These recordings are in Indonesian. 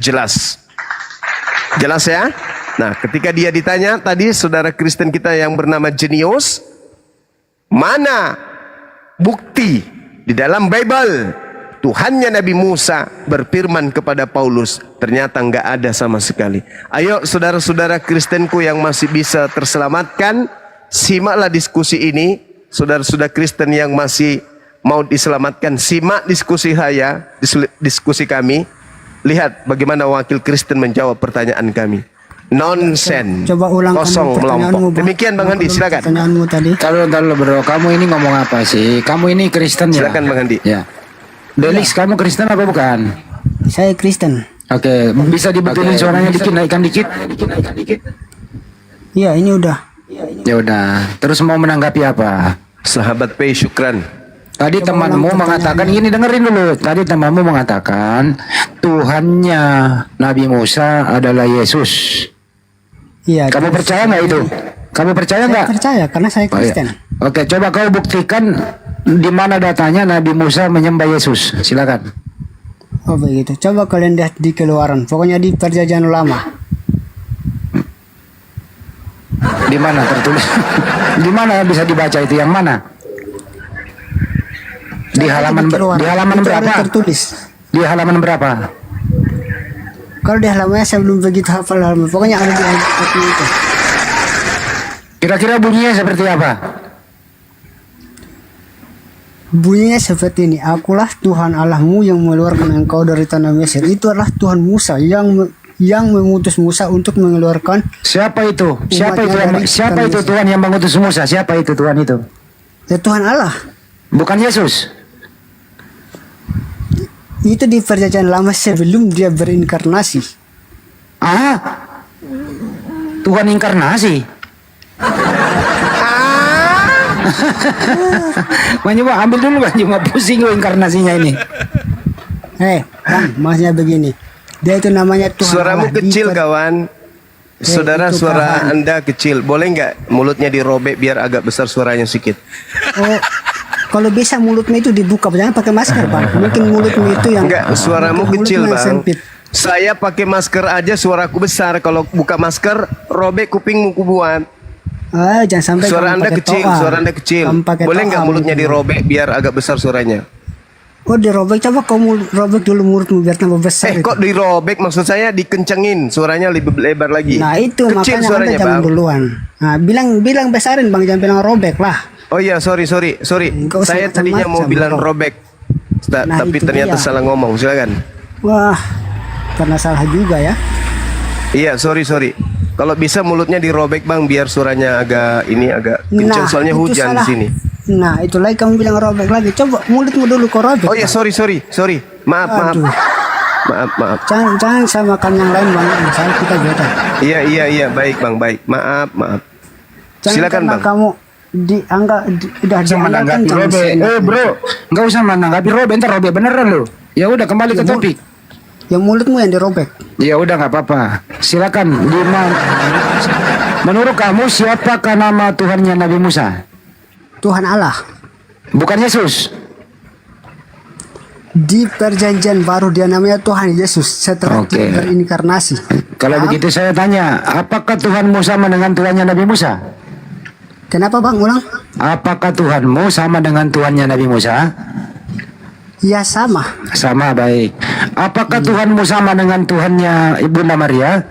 Jelas. Jelas ya? Nah, ketika dia ditanya tadi, saudara Kristen kita yang bernama Jenius, mana bukti di dalam Bible Tuhannya Nabi Musa berfirman kepada Paulus? Ternyata nggak ada sama sekali. Ayo saudara-saudara Kristenku yang masih bisa terselamatkan, simaklah diskusi ini. Saudara-saudara Kristen yang masih mau diselamatkan, simak diskusi saya, diskusi kami. Lihat bagaimana wakil Kristen menjawab pertanyaan kami. Nonsen, coba ulang kosong melompok. Demikian Bang Handi, silakan. Pertanyaanmu tadi. Kalau bro, kamu ini ngomong apa sih? Kamu ini Kristen ya? Silakan Bang Handi. Ya. Delix, kamu Kristen apa bukan? Saya Kristen. Oke, bisa dibetulin suaranya dikit, naikkan dikit. Iya, ini udah. Ya udah. Terus mau menanggapi apa? Sahabat P, syukran. Tadi temanmu mengatakan, ini dengerin dulu. Tadi temanmu mengatakan Tuhannya Nabi Musa adalah Yesus. Iya. Kamu percaya nggak itu? Kamu percaya nggak? Saya percaya karena saya Kristen. Oke, coba kau buktikan di mana datanya Nabi Musa menyembah Yesus. Silakan. Oh begitu. Coba kalian lihat di Keluaran. Pokoknya di Perjanjian Lama. Di mana tertulis? Di mana bisa dibaca itu? Yang mana? Di halaman berapa? Tertulis. Di halaman berapa? Kalau di halamannya saya belum begitu hafal halaman. Pokoknya ada di ayat itu. Kira-kira bunyinya seperti apa? Bunyinya seperti ini. Akulah Tuhan Allahmu yang mengeluarkan engkau dari tanah Mesir. Itu adalah Tuhan Musa yang mengutus Musa untuk mengeluarkan. Siapa itu? Siapa itu Tuhan yang mengutus Musa? Siapa itu Tuhan itu? Ya Tuhan Allah. Bukan Yesus. Itu di Perjanjian Lama sebelum dia berinkarnasi. Ah, Tuhan inkarnasi. Cuma ambil dulu kan, cuma pusing lo inkarnasinya ini. Bang, maksudnya begini. Dia itu namanya Tuhan Suaramu Allah. kecil kawan. Saudara, suara Anda kecil. Boleh nggak mulutnya dirobek biar agak besar suaranya sedikit? Oh, kalau bisa mulutmu itu dibuka, jangan pakai masker bang. Mungkin mulutmu itu yang enggak, suaramu kecil bang. Sempit. Saya pakai masker aja suaraku besar. Kalau buka masker, robek kupingmu kubuat. Jangan sampai Suara Anda kecil, suara Anda kecil. Boleh nggak mulutnya dirobek biar agak besar suaranya? Oh dirobek, coba kamu robek dulu mulutmu biar tambah besar. Kok dirobek? Maksud saya dikencengin, suaranya lebih lebar lagi. Nah itu kecil makanya suaranya Anda jangan bang. duluan. Nah bilang besarin bang, jangan bilang robek lah. Oh iya, sorry. Saya tadinya mau bilang robek, tapi ternyata salah ngomong. Silakan. Wah, karena salah juga ya. Iya, sorry. Kalau bisa mulutnya dirobek bang, biar suaranya agak kencang. Soalnya hujan di sini. Nah, itu lagi kamu bilang robek lagi. Coba mulutmu dulu kau robek. Oh iya, sorry. Maaf. Jangan samakan yang lain bang. Misalnya kita beda. Iya, baik bang, baik. Maaf. Silakan bang. Kamu udah menanggapi Robe. Bro, nggak usah menanggapi Robe, entar Robe beneran lo. Ya udah kembali ke topik. Yang mulutmu yang dirobek. Ya udah nggak apa-apa. Silakan. Menurut kamu siapakah nama Tuhannya Nabi Musa? Tuhan Allah. Bukan Yesus. Di Perjanjian Baru dia namanya Tuhan Yesus setelah dia berinkarnasi. Kalau begitu saya tanya, apakah Tuhanmu sama dengan Tuhannya Nabi Musa? Kenapa bang? Ulang. Apakah Tuhanmu sama dengan Tuhannya Nabi Musa? Ya sama. Sama, baik. Apakah Tuhanmu sama dengan Tuhannya Ibunda Maria?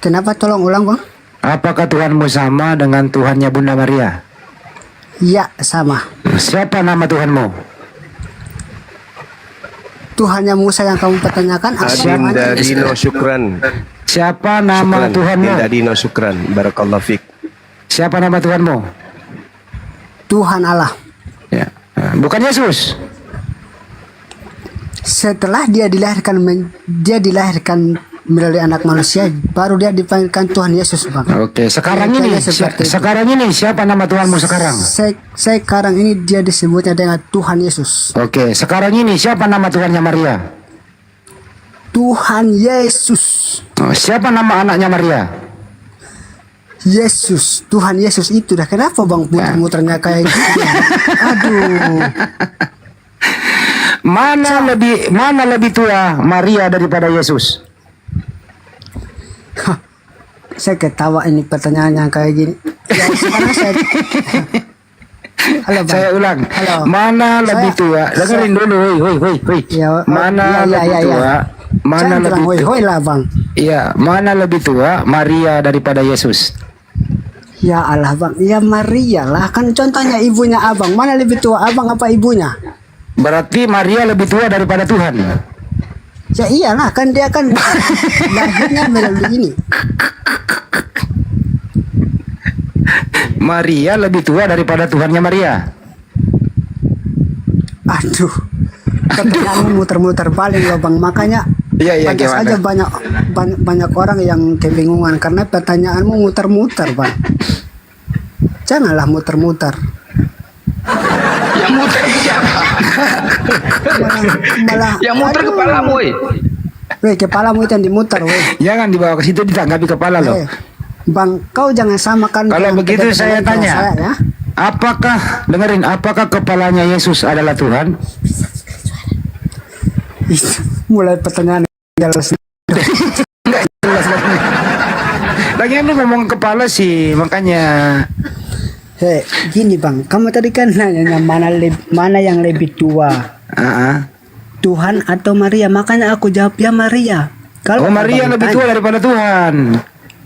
Kenapa? Tolong ulang bang. Apakah Tuhanmu sama dengan Tuhannya Bunda Maria? Ya sama. Siapa nama Tuhanmu? Tuhannya Musa yang kamu pertanyakan. Adinda Dino Syukran. Siapa nama Tuhanmu? Adinda Dino Syukran. Barakallahu fiik. Siapa nama Tuhanmu? Tuhan Allah. Ya. Bukan Yesus. Setelah dia dilahirkan melalui anak manusia, baru dia dipanggilkan Tuhan Yesus bang. Oke, sekarang ini siapa nama Tuhanmu sekarang? Sekarang ini dia disebutnya dengan Tuhan Yesus. Oke, sekarang ini siapa nama Tuhannya Maria? Tuhan Yesus. Siapa nama anaknya Maria? Yesus, Tuhan Yesus itu dah. Kenapa bang muter-muternya kayak gitu? Aduh. mana lebih tua Maria daripada Yesus? Saya ketawa ini pertanyaan yang kayak gini. Ya, sekarang saya Halo, Bang. Saya ulang. Halo. Mana lebih tua? Dengerin dulu, woi. Ya, Mana lebih tua? Mana lebih tua? Hoi lah, Bang. Iya, mana lebih tua Maria daripada Yesus? Ya Allah, Bang. Ya Maria lah, kan contohnya ibunya Abang. Mana lebih tua, Abang apa ibunya? Berarti Maria lebih tua daripada Tuhan. Ya iyalah, kan dia kan lahirnya melalui ini. Maria lebih tua daripada Tuhannya Maria. Aduh, pertanyaanmu muter-muter balik loh, Bang. Makanya Iya, pantas gimana? aja banyak orang yang kebingungan karena pertanyaanmu muter-muter, Bang. Janganlah muter-muter. Yang muter siapa? Malah Yang muter kepalamu, woi. Weh, kepalamu itu yang dimuter, weh. Jangan dibawa ke situ, ditanggapi kepala loh. Bang, kau jangan samakan. Kalau dengan begitu kebetulan saya kayak tanya, saya, ya. apakah kepalanya Yesus adalah Tuhan? Ih, mulai pertanyaan jelas. Lagi lu ngomong kepala sih, makanya. Hei, gini Bang, kamu tadi kan nanya mana yang lebih tua, Tuhan atau Maria? Makanya aku jawab ya Maria. Oh, Maria Abang lebih tua tanya, daripada Tuhan.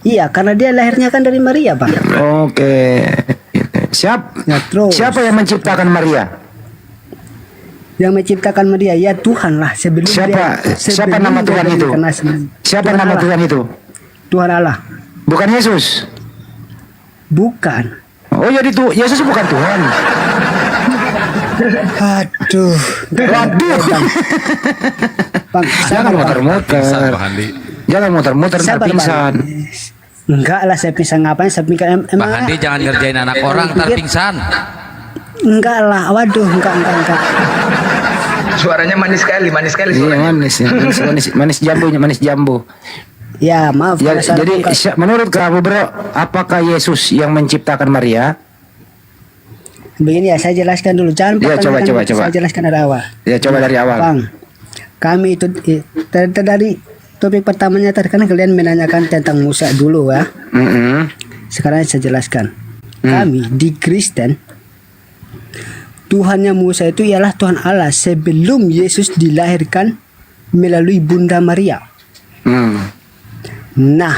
Iya, karena dia lahirnya kan dari Maria, Bang. Oke. Ya, terus. Siapa yang menciptakan Maria? Yang menciptakan Maria ya Tuhan lah sebelum Siapa nama Tuhan itu? Siapa nama Tuhan itu? Tuhan Allah. Bukan Yesus. Bukan. Oh, jadi Yesus bukan Tuhan. Aduh. Waduh. Bang, Jangan sabar, Bang. muter-muter. Jangan muter-muter ntar Sabar, Bang. pingsan. Enggak lah, saya pingsan ngapain? Saya pingsan Bang Handi jangan ngerjain anak orang ntar pingsan. Enggak lah, waduh, enggak. Suaranya manis sekali Iya, suaranya. manis jambu. Ya, maaf. Ya, kalau saya jadi bukan- menurut kamu bro, apakah Yesus yang menciptakan Maria? Begini ya, saya jelaskan dulu. Jangan Ya, coba. Saya jelaskan dari awal. Ya, coba dari awal. Bang, kami itu dari topik pertamanya tadi kan kalian menanyakan tentang Musa dulu ya. Sekarang saya jelaskan. Kami di Kristen, Tuhannya Musa itu ialah Tuhan Allah sebelum Yesus dilahirkan melalui Bunda Maria. Nah,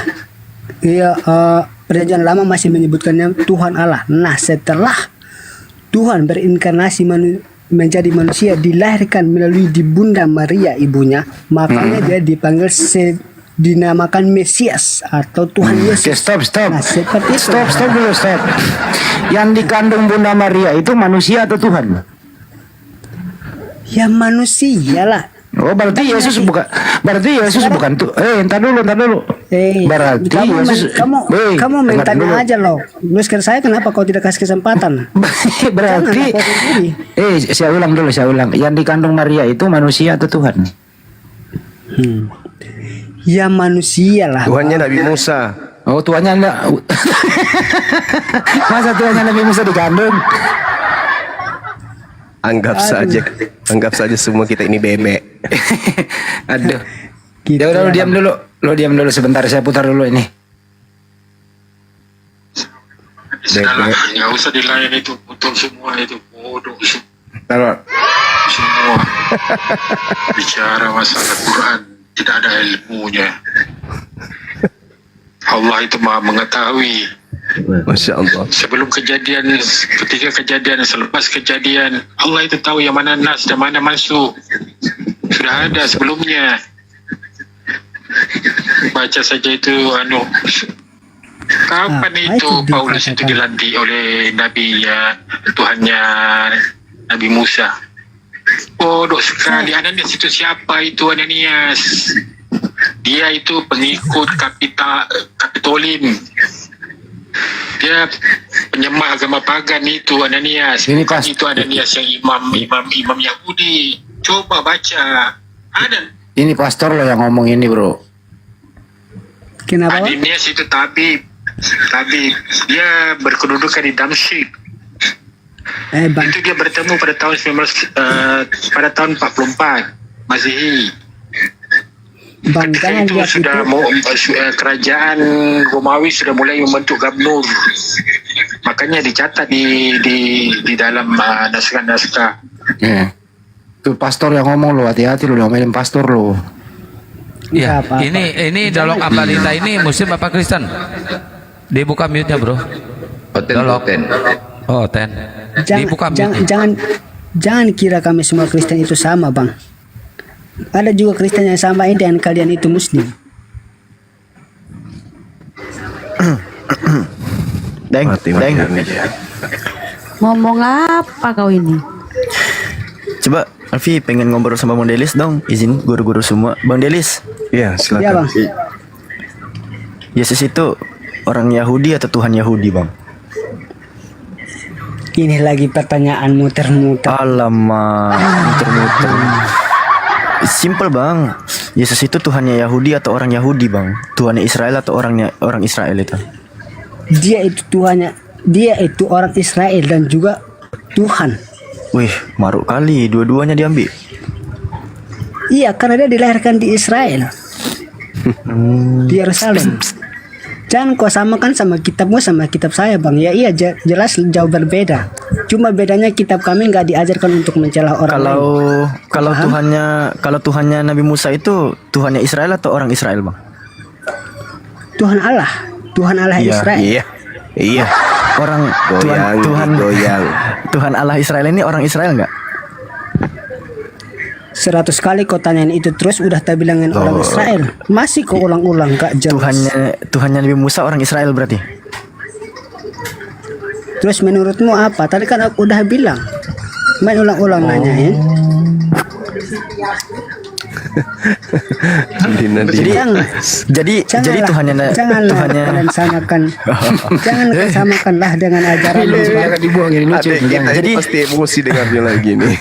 perjanjian lama masih menyebutkannya Tuhan Allah. Nah, setelah Tuhan berinkarnasi menjadi manusia, dilahirkan melalui di Bunda Maria ibunya, makanya dia dipanggil dinamakan Mesias atau Tuhan Oke, Yesus. stop. Nah, seperti itu. Stop dulu. Yang dikandung Bunda Maria itu manusia atau Tuhan? Ya manusia lah. Oh, berarti Yesus bukan. Berarti Yesus bukan tuh. Entar dulu. Berarti Yesus. Kamu dengar minta dulu. aja loh. Lu sekarang saya kenapa kau tidak kasih kesempatan? Berarti. Jangan, kau sendiri. Saya ulang. Yang dikandung Maria itu manusia atau Tuhan? Ya manusia lah. Tuhannya Nabi Musa. Oh, tuannya enggak. Masa tuannya Nabi Musa dikandung? Anggap saja semua kita ini bebek. Aduh. Gitu Ya udah, ya, lu diam dulu sebentar, saya putar dulu ini. Sudahlah, nggak usah dilayan itu untuk semua itu bodoh Taruh. semua. Bicara masalah Quran tidak ada ilmunya. Allah itu maha mengetahui. Masya Allah. Sebelum kejadian, ketika kejadian, selepas kejadian, Allah itu tahu yang mana nas dan mana masuk. Sudah ada sebelumnya. Baca saja itu kapan itu itu Paulus itu dikatakan. dilantik oleh Nabi ya, Tuhannya Nabi Musa. Bodoh sekali. Ananias itu siapa itu Ananias? Dia itu pengikut Kapitolim. Dia penyembah agama pagan itu Ananias. Ini Bukan pas. itu Ananias yang imam Yahudi. Coba baca. Ada Ini pastor lo yang ngomong ini, bro. Kenapa? Bang? Ananias itu tabib. Dia berkedudukan di Damsyik. Bang, Itu dia bertemu pada tahun 44 Masehi. Bang, Ketika jangan itu lihat sudah itu. kerajaan Romawi sudah mulai membentuk gubernur. Makanya dicatat di dalam naskah-naskah. Ya. Tuh pastor yang ngomong lo, hati-hati lo ngomelin pastor lo. Ya, Nggak apa-apa. ini dialog Abalita ini Muslim apa Kristen? Dibuka mute-nya, Bro. Dialog. Oh, 10. Dibuka mute. Jangan kira kami semua Kristen itu sama, Bang. Ada juga Kristen yang sama dengan kalian itu Muslim. Deng, Deng. Ngomong apa kau ini? Coba Alfi pengen ngobrol sama Bang Delis dong. Izin guru-guru semua. Bang Delis, Ya, Ya, silakan. Bang. Yesus itu orang Yahudi atau Tuhan Yahudi, Bang? Ini lagi pertanyaan muter-muter. Alamak, muter-muter. Simple, Bang. Yesus itu Tuhannya Yahudi atau orang Yahudi, Bang? Tuhannya Israel atau orang Israel itu? Dia itu orang Israel dan juga Tuhan. Wih, maruk kali dua-duanya diambil. Iya, karena dia dilahirkan di Israel. Di Yerusalem. Jangan kau samakan sama kitabmu sama kitab saya, Bang. Ya iya, jelas jauh berbeda. Cuma bedanya kitab kami nggak diajarkan untuk mencela orang lain. Kalau Tuhannya Nabi Musa itu Tuhannya Israel atau orang Israel, Bang? Tuhan Allah Israel. Iya. Orang Goyang. Tuhan Allah Israel ini orang Israel nggak? 100 kali kau tanyain itu terus udah tak bilangin orang Israel. Masih kau ulang-ulang gak jelas. Tuhannya Nabi Musa orang Israel berarti? Terus menurutmu apa? Tadi kan aku udah bilang. Main ulang-ulang nanyain. Jadi Tuhannya kalian samakan. Jangan samakanlah dengan ajaran. Jangan dibuang ini lucu. Adik kita Jadi- ini pasti emosi dengarnya lagi nih.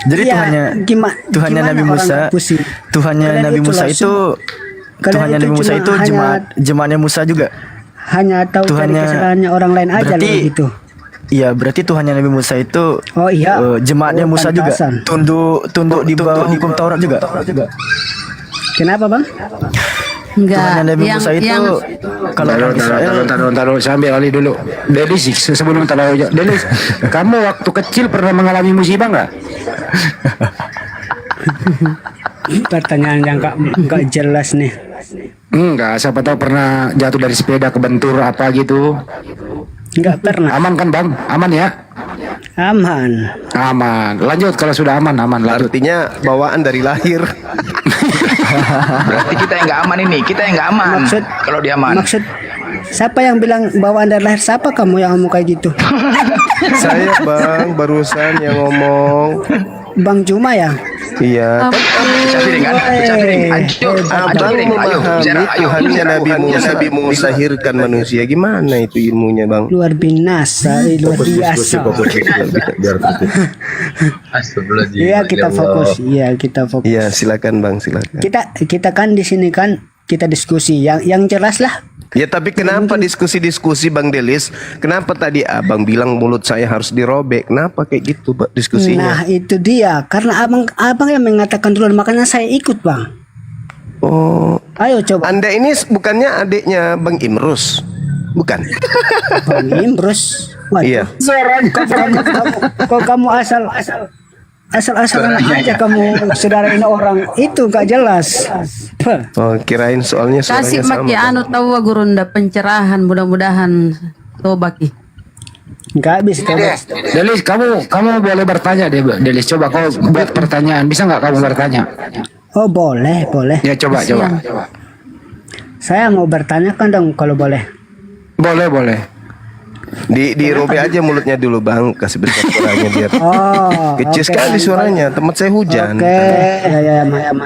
Jadi Iya, Tuhannya gimana Nabi orang Musa, gak pusing? Tuhannya Kalian Nabi itu Musa langsung- itu kalian Tuhannya itu Nabi Musa cuma itu jemaatnya Musa juga. hanya tahu dari Tuhannya- kesalahannya orang lain aja berarti- loh gitu. Iya, berarti Tuhannya Nabi Musa itu Oh iya. jemaatnya Oh, Musa juga. pantasan. Tunduk di bawah hukum Taurat juga. Kenapa, Bang? Enggak. Tuhannya Nabi Musa itu kalau orang Israel Taruh, saya ambil alih dulu. Delis, sebelum taruh, Delis, kamu waktu kecil pernah mengalami musibah nggak? Pertanyaan yang gak jelas nih. Enggak, siapa tahu pernah jatuh dari sepeda kebentur apa gitu. Nggak pernah. Aman kan Bang? Aman ya? Aman. Aman. Lanjut kalau sudah aman, lanjut. Artinya bawaan dari lahir. Berarti kita yang nggak aman ini, kita yang nggak aman. Kalau dia aman. Maksud siapa yang bilang bawaan dari lahir? Siapa kamu yang ngomong kayak gitu? Saya Bang barusan yang ngomong. Bang Juma ya? Iya. Pecah piring kan? Pecah piring. Hancur. Hancur Abang piring. Ayo, memahami bicara. Ayo, Tuhannya bicara. Nabi Musa lahirkan manusia. Gimana itu ilmunya Bang? Luar binasa, luar biasa. Iya kita fokus. Iya kita fokus. Iya silakan Bang silakan. Kita kan di sini kan kita diskusi yang jelas lah. Ya tapi kenapa diskusi-diskusi Bang Delis? Kenapa tadi Abang bilang mulut saya harus dirobek? Kenapa kayak gitu Pak diskusinya? Nah itu dia karena abang yang mengatakan duluan makanya saya ikut Bang. Oh, Ayo coba Anda ini bukannya adiknya Bang Imrus? Bukan? Bang Imrus. Waduh. Iya. Kok kamu asal-asalan aja kamu saudarain orang itu gak jelas. Oh, kirain soalnya Kasih suaranya maki sama. anu tahu gurunda pencerahan mudah-mudahan tobaki. Gak bisa coba. Delis, kamu boleh bertanya deh, Delis. Coba kau buat pertanyaan. Bisa nggak kamu bertanya? Oh boleh. Ya coba. Saya mau bertanya kan dong kalau boleh. Boleh. Dirobek aja mulutnya dulu Bang, kasih besar suaranya biar Oh. kecil oke. sekali suaranya. Tempat saya hujan. Oke.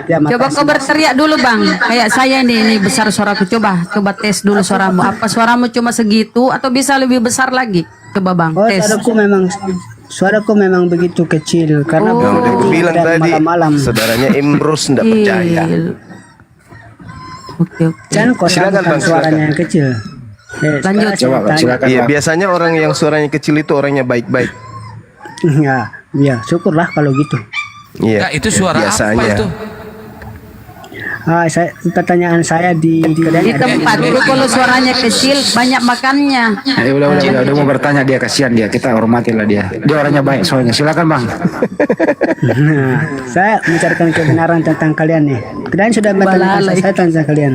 Ya, Coba kau berteriak dulu bang, kayak saya ini besar suaraku. Coba tes dulu suaramu. Apa suaramu cuma segitu atau bisa lebih besar lagi? Coba bang, Oh, tes. suaraku memang begitu kecil karena Oh. Yang udah aku bilang dari tadi, malam-malam. saudaranya Imrus ndak percaya. Oke. Jangan kau Silakan, samakan Bang, suaranya silakan. yang kecil. Lanjut. sekarang saya Coba, tanya. silakan. Iya, Bang. biasanya orang yang suaranya kecil itu orangnya baik-baik. Ya, syukurlah kalau gitu. Iya. Nah, itu suara apa biasanya. itu? Pertanyaan saya di Di tempat itu kalau suaranya kecil banyak makannya. Udah mau bertanya dia, kasihan dia, kita hormatilah dia. Dia orangnya baik soalnya. Silakan bang. Nah, saya mencarikan kebenaran tentang kalian nih. Kalian sudah bertanya, saya tanya kalian.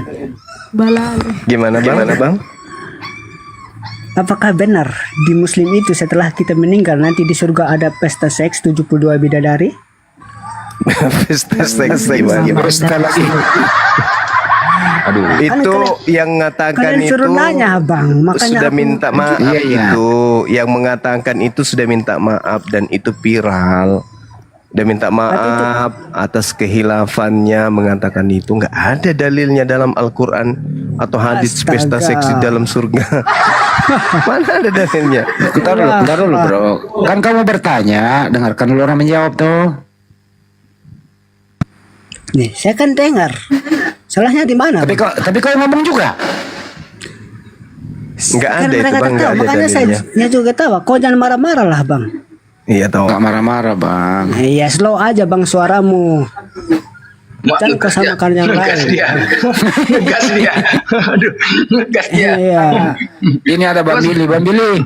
Gimana bang? Apakah benar di Muslim itu setelah kita meninggal nanti di surga ada pesta seks 72 bidadari? Pesta seks gimana? Pesta lagi. Aduh, itu yang mengatakan Kalian itu suruh nanya bang, makanya sudah aku- minta maaf. Iya. Itu yang mengatakan itu sudah minta maaf dan itu viral. Dia minta maaf atas kehilafannya, mengatakan itu nggak ada dalilnya dalam Al-Quran atau hadis pesta Astaga. seks di dalam surga. Mana ada dalilnya? Bentar dulu bro. Kan kamu bertanya, dengarkan dulu orang menjawab tuh. Nih, saya kan dengar. Salahnya di mana? Tapi kau ngomong juga. Nggak Kan ada itu mereka bang, nggak tahu, ada makanya dalilnya. saya juga tahu. Kau jangan marah-marah lah bang. Iya tahu. Gak marah-marah bang. Iya, slow aja bang suaramu. Jangan kau samakan yang lain. Ngegas dia. Aduh, ngegas dia. Iya. Ini ada Bang Billy. Bang Billy.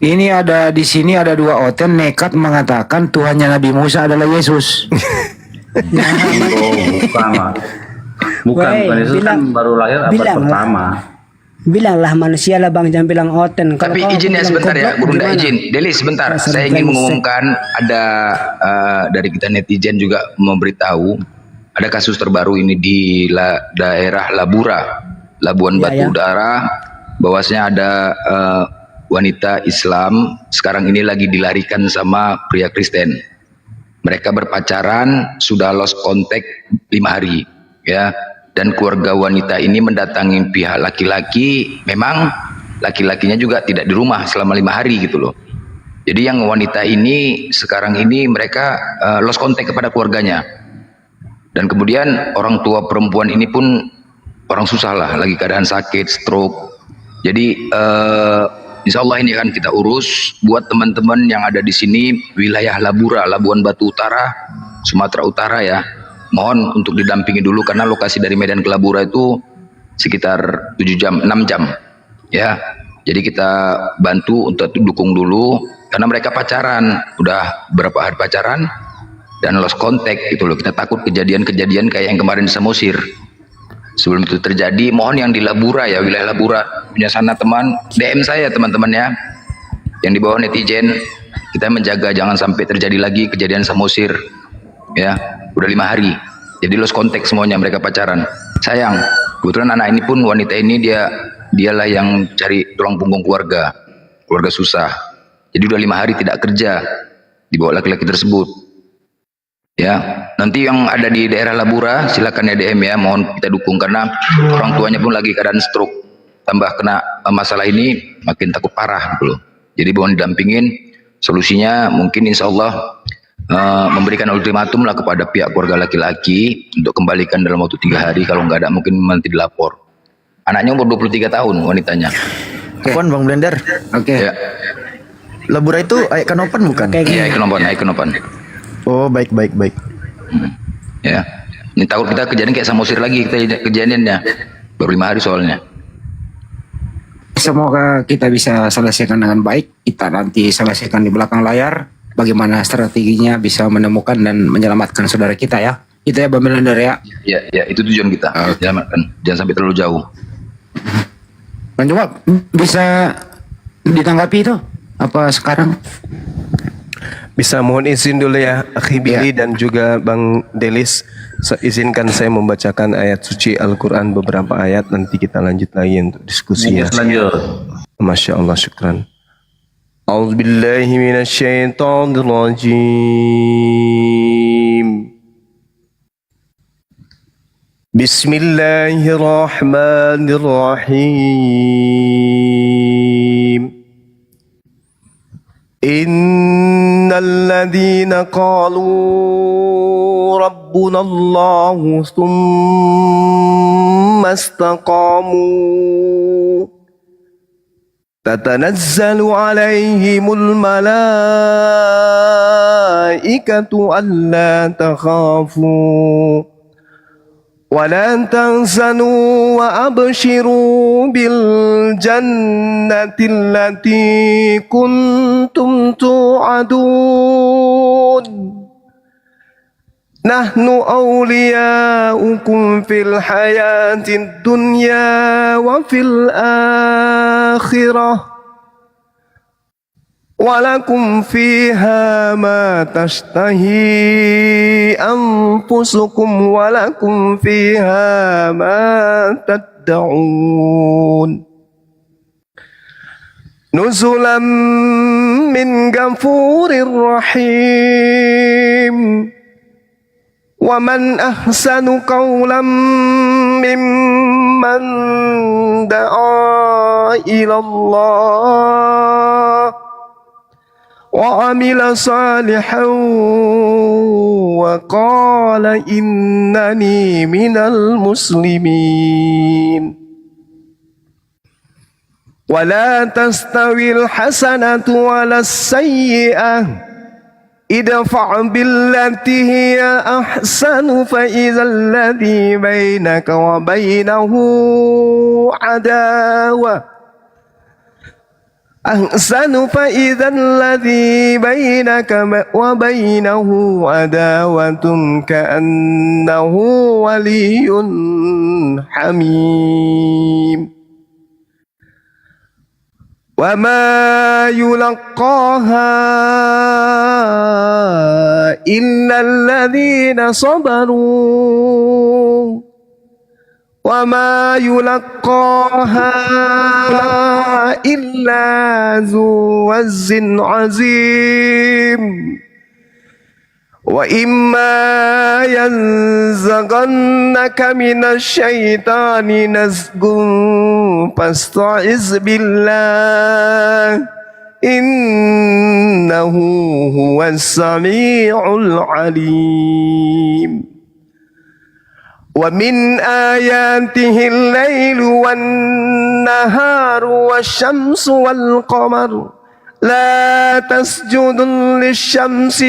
Ini ada di sini ada dua oten nekat mengatakan Tuhannya Nabi Musa adalah Yesus. Bukan Yesus kan baru lahir abad pertama. Bilanglah manusia lah bang, jangan bilang oten. Kalau Tapi kau izin ya bilang sebentar ya, goblok, Bunda gimana? izin. Deli sebentar, Dasar saya ingin brengsek. mengumumkan ada dari kita netizen juga memberitahu ada kasus terbaru ini di daerah Labura, Labuan Ya, Batu ya. Utara, bahwasanya ada wanita Islam sekarang ini lagi dilarikan sama pria Kristen. Mereka berpacaran, sudah lost contact 5 hari, ya. Dan keluarga wanita ini mendatangi pihak laki-laki, memang laki-lakinya juga tidak di rumah selama 5 hari gitu loh. Jadi yang wanita ini sekarang ini mereka lost contact kepada keluarganya. Dan kemudian orang tua perempuan ini pun orang susah lah, lagi keadaan sakit, stroke. Jadi insya Allah ini akan kita urus buat teman-teman yang ada di sini wilayah Labura, Labuan Batu Utara, Sumatera Utara ya. Mohon untuk didampingi dulu karena lokasi dari Medan ke Labura itu sekitar 6 jam ya. Jadi kita bantu untuk dukung dulu karena mereka pacaran, udah berapa hari pacaran dan lost contact gitu loh. Kita takut kejadian-kejadian kayak yang kemarin di Samosir. Sebelum itu terjadi, mohon yang di Labura ya, wilayah Labura punya sana teman, DM saya teman-teman ya, yang di bawah netizen, kita menjaga jangan sampai terjadi lagi kejadian Samosir ya. Udah 5 hari, jadi lost contact semuanya, mereka pacaran. Sayang, kebetulan anak ini pun wanita ini dialah yang cari tulang punggung keluarga susah. Jadi udah 5 hari tidak kerja, dibawa laki-laki tersebut. Ya, nanti yang ada di daerah Labura silakan ya DM ya, mohon kita dukung karena orang tuanya pun lagi keadaan stroke, tambah kena masalah ini makin takut parah gitu loh. Jadi mohon didampingin, solusinya mungkin insya Allah memberikan ultimatum lah kepada pihak keluarga laki-laki untuk kembalikan dalam waktu 3 hari, kalau nggak ada mungkin nanti dilapor. Anaknya umur 23 tahun wanitanya. Kapan Bang Blender? Oke. Ya, Labura itu Aik Kanopan bukan? iya Ekonopan. Oh baik. Ya, ini takut kita kejadian kayak Samosir lagi kita kejadiannya, baru 5 hari soalnya. Semoga kita bisa selesaikan dengan baik. Kita nanti selesaikan di belakang layar. Bagaimana strateginya bisa menemukan dan menyelamatkan saudara kita ya. Itu ya Bang Blender ya. Ya itu tujuan kita. Jangan sampai terlalu jauh. Bang Coba bisa ditanggapi itu apa sekarang? Bisa mohon izin dulu ya Akhi Billy dan juga Bang Delis. Izinkan saya membacakan ayat suci Al-Quran, beberapa ayat, nanti kita lanjut lagi untuk diskusi ya. Masya Allah, syukran. A'udzubillahi minasyaitonirrajim. Bismillahirrahmanirrahim. Innalladzina qalu rabbuna Allahu thumma istaqamu تتنزل عليهم الملائكة ألا تخافوا ولا تحزنوا وأبشروا بالجنة التي كنتم توعدون نحن أولياؤكم في الحياة الدنيا وفي الآخرة ولكم فيها ما تشتهي أنفسكم ولكم فيها ما تدعون نزلا من غفور رحيم ومن أحسن قولا ممن دعا إلى الله وعمل صالحا وقال إنني من المسلمين ولا تستوي الحسنة ولا السيئة ادفع بالتي هي أحسن فإذا الذي بينك وبينه عداوة فإذا الذي بينك وبينه عداوة كأنه ولي حميم وما يلقاها إلا الذين صبروا وما يلقاها إلا ذو عز عظيم وإما ينزغنك من الشيطان نزغ فاستعذ بالله إنه هو السميع العليم ومن آياته الليل والنهار والشمس والقمر لا تسجدوا للشمس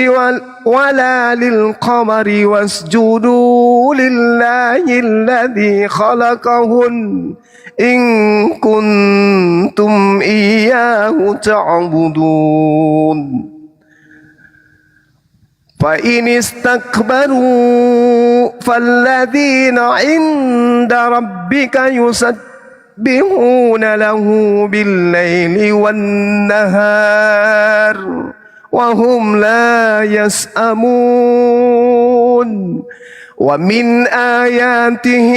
ولا للقمر واسجدوا لله الذي خلقهن إن كنتم إياه تعبدون فإن استكبروا فالذين عند ربك يسبحون له بالليل والنهار وهم لا يسأمون ومن آياته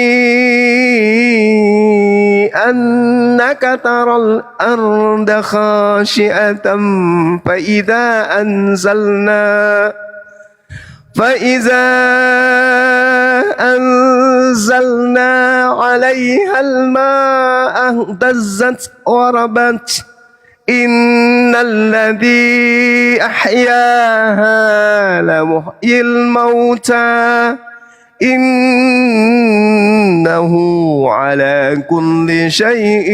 أنك ترى الأرض خاشعة فإذا أنزلنا عليها الماء اهتزت وربت إن الذي أحياها لمحيي الموتى إنه على كل شيء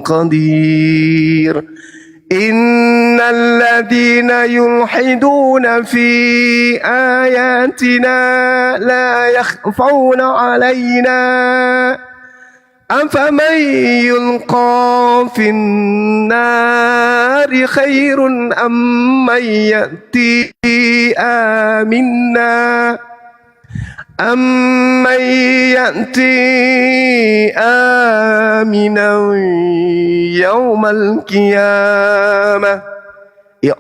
قدير إن الذين يلحدون في آياتنا لا يخفون علينا أفمن يلقى في النار خير أم من يأتي آمنا يوم القيامة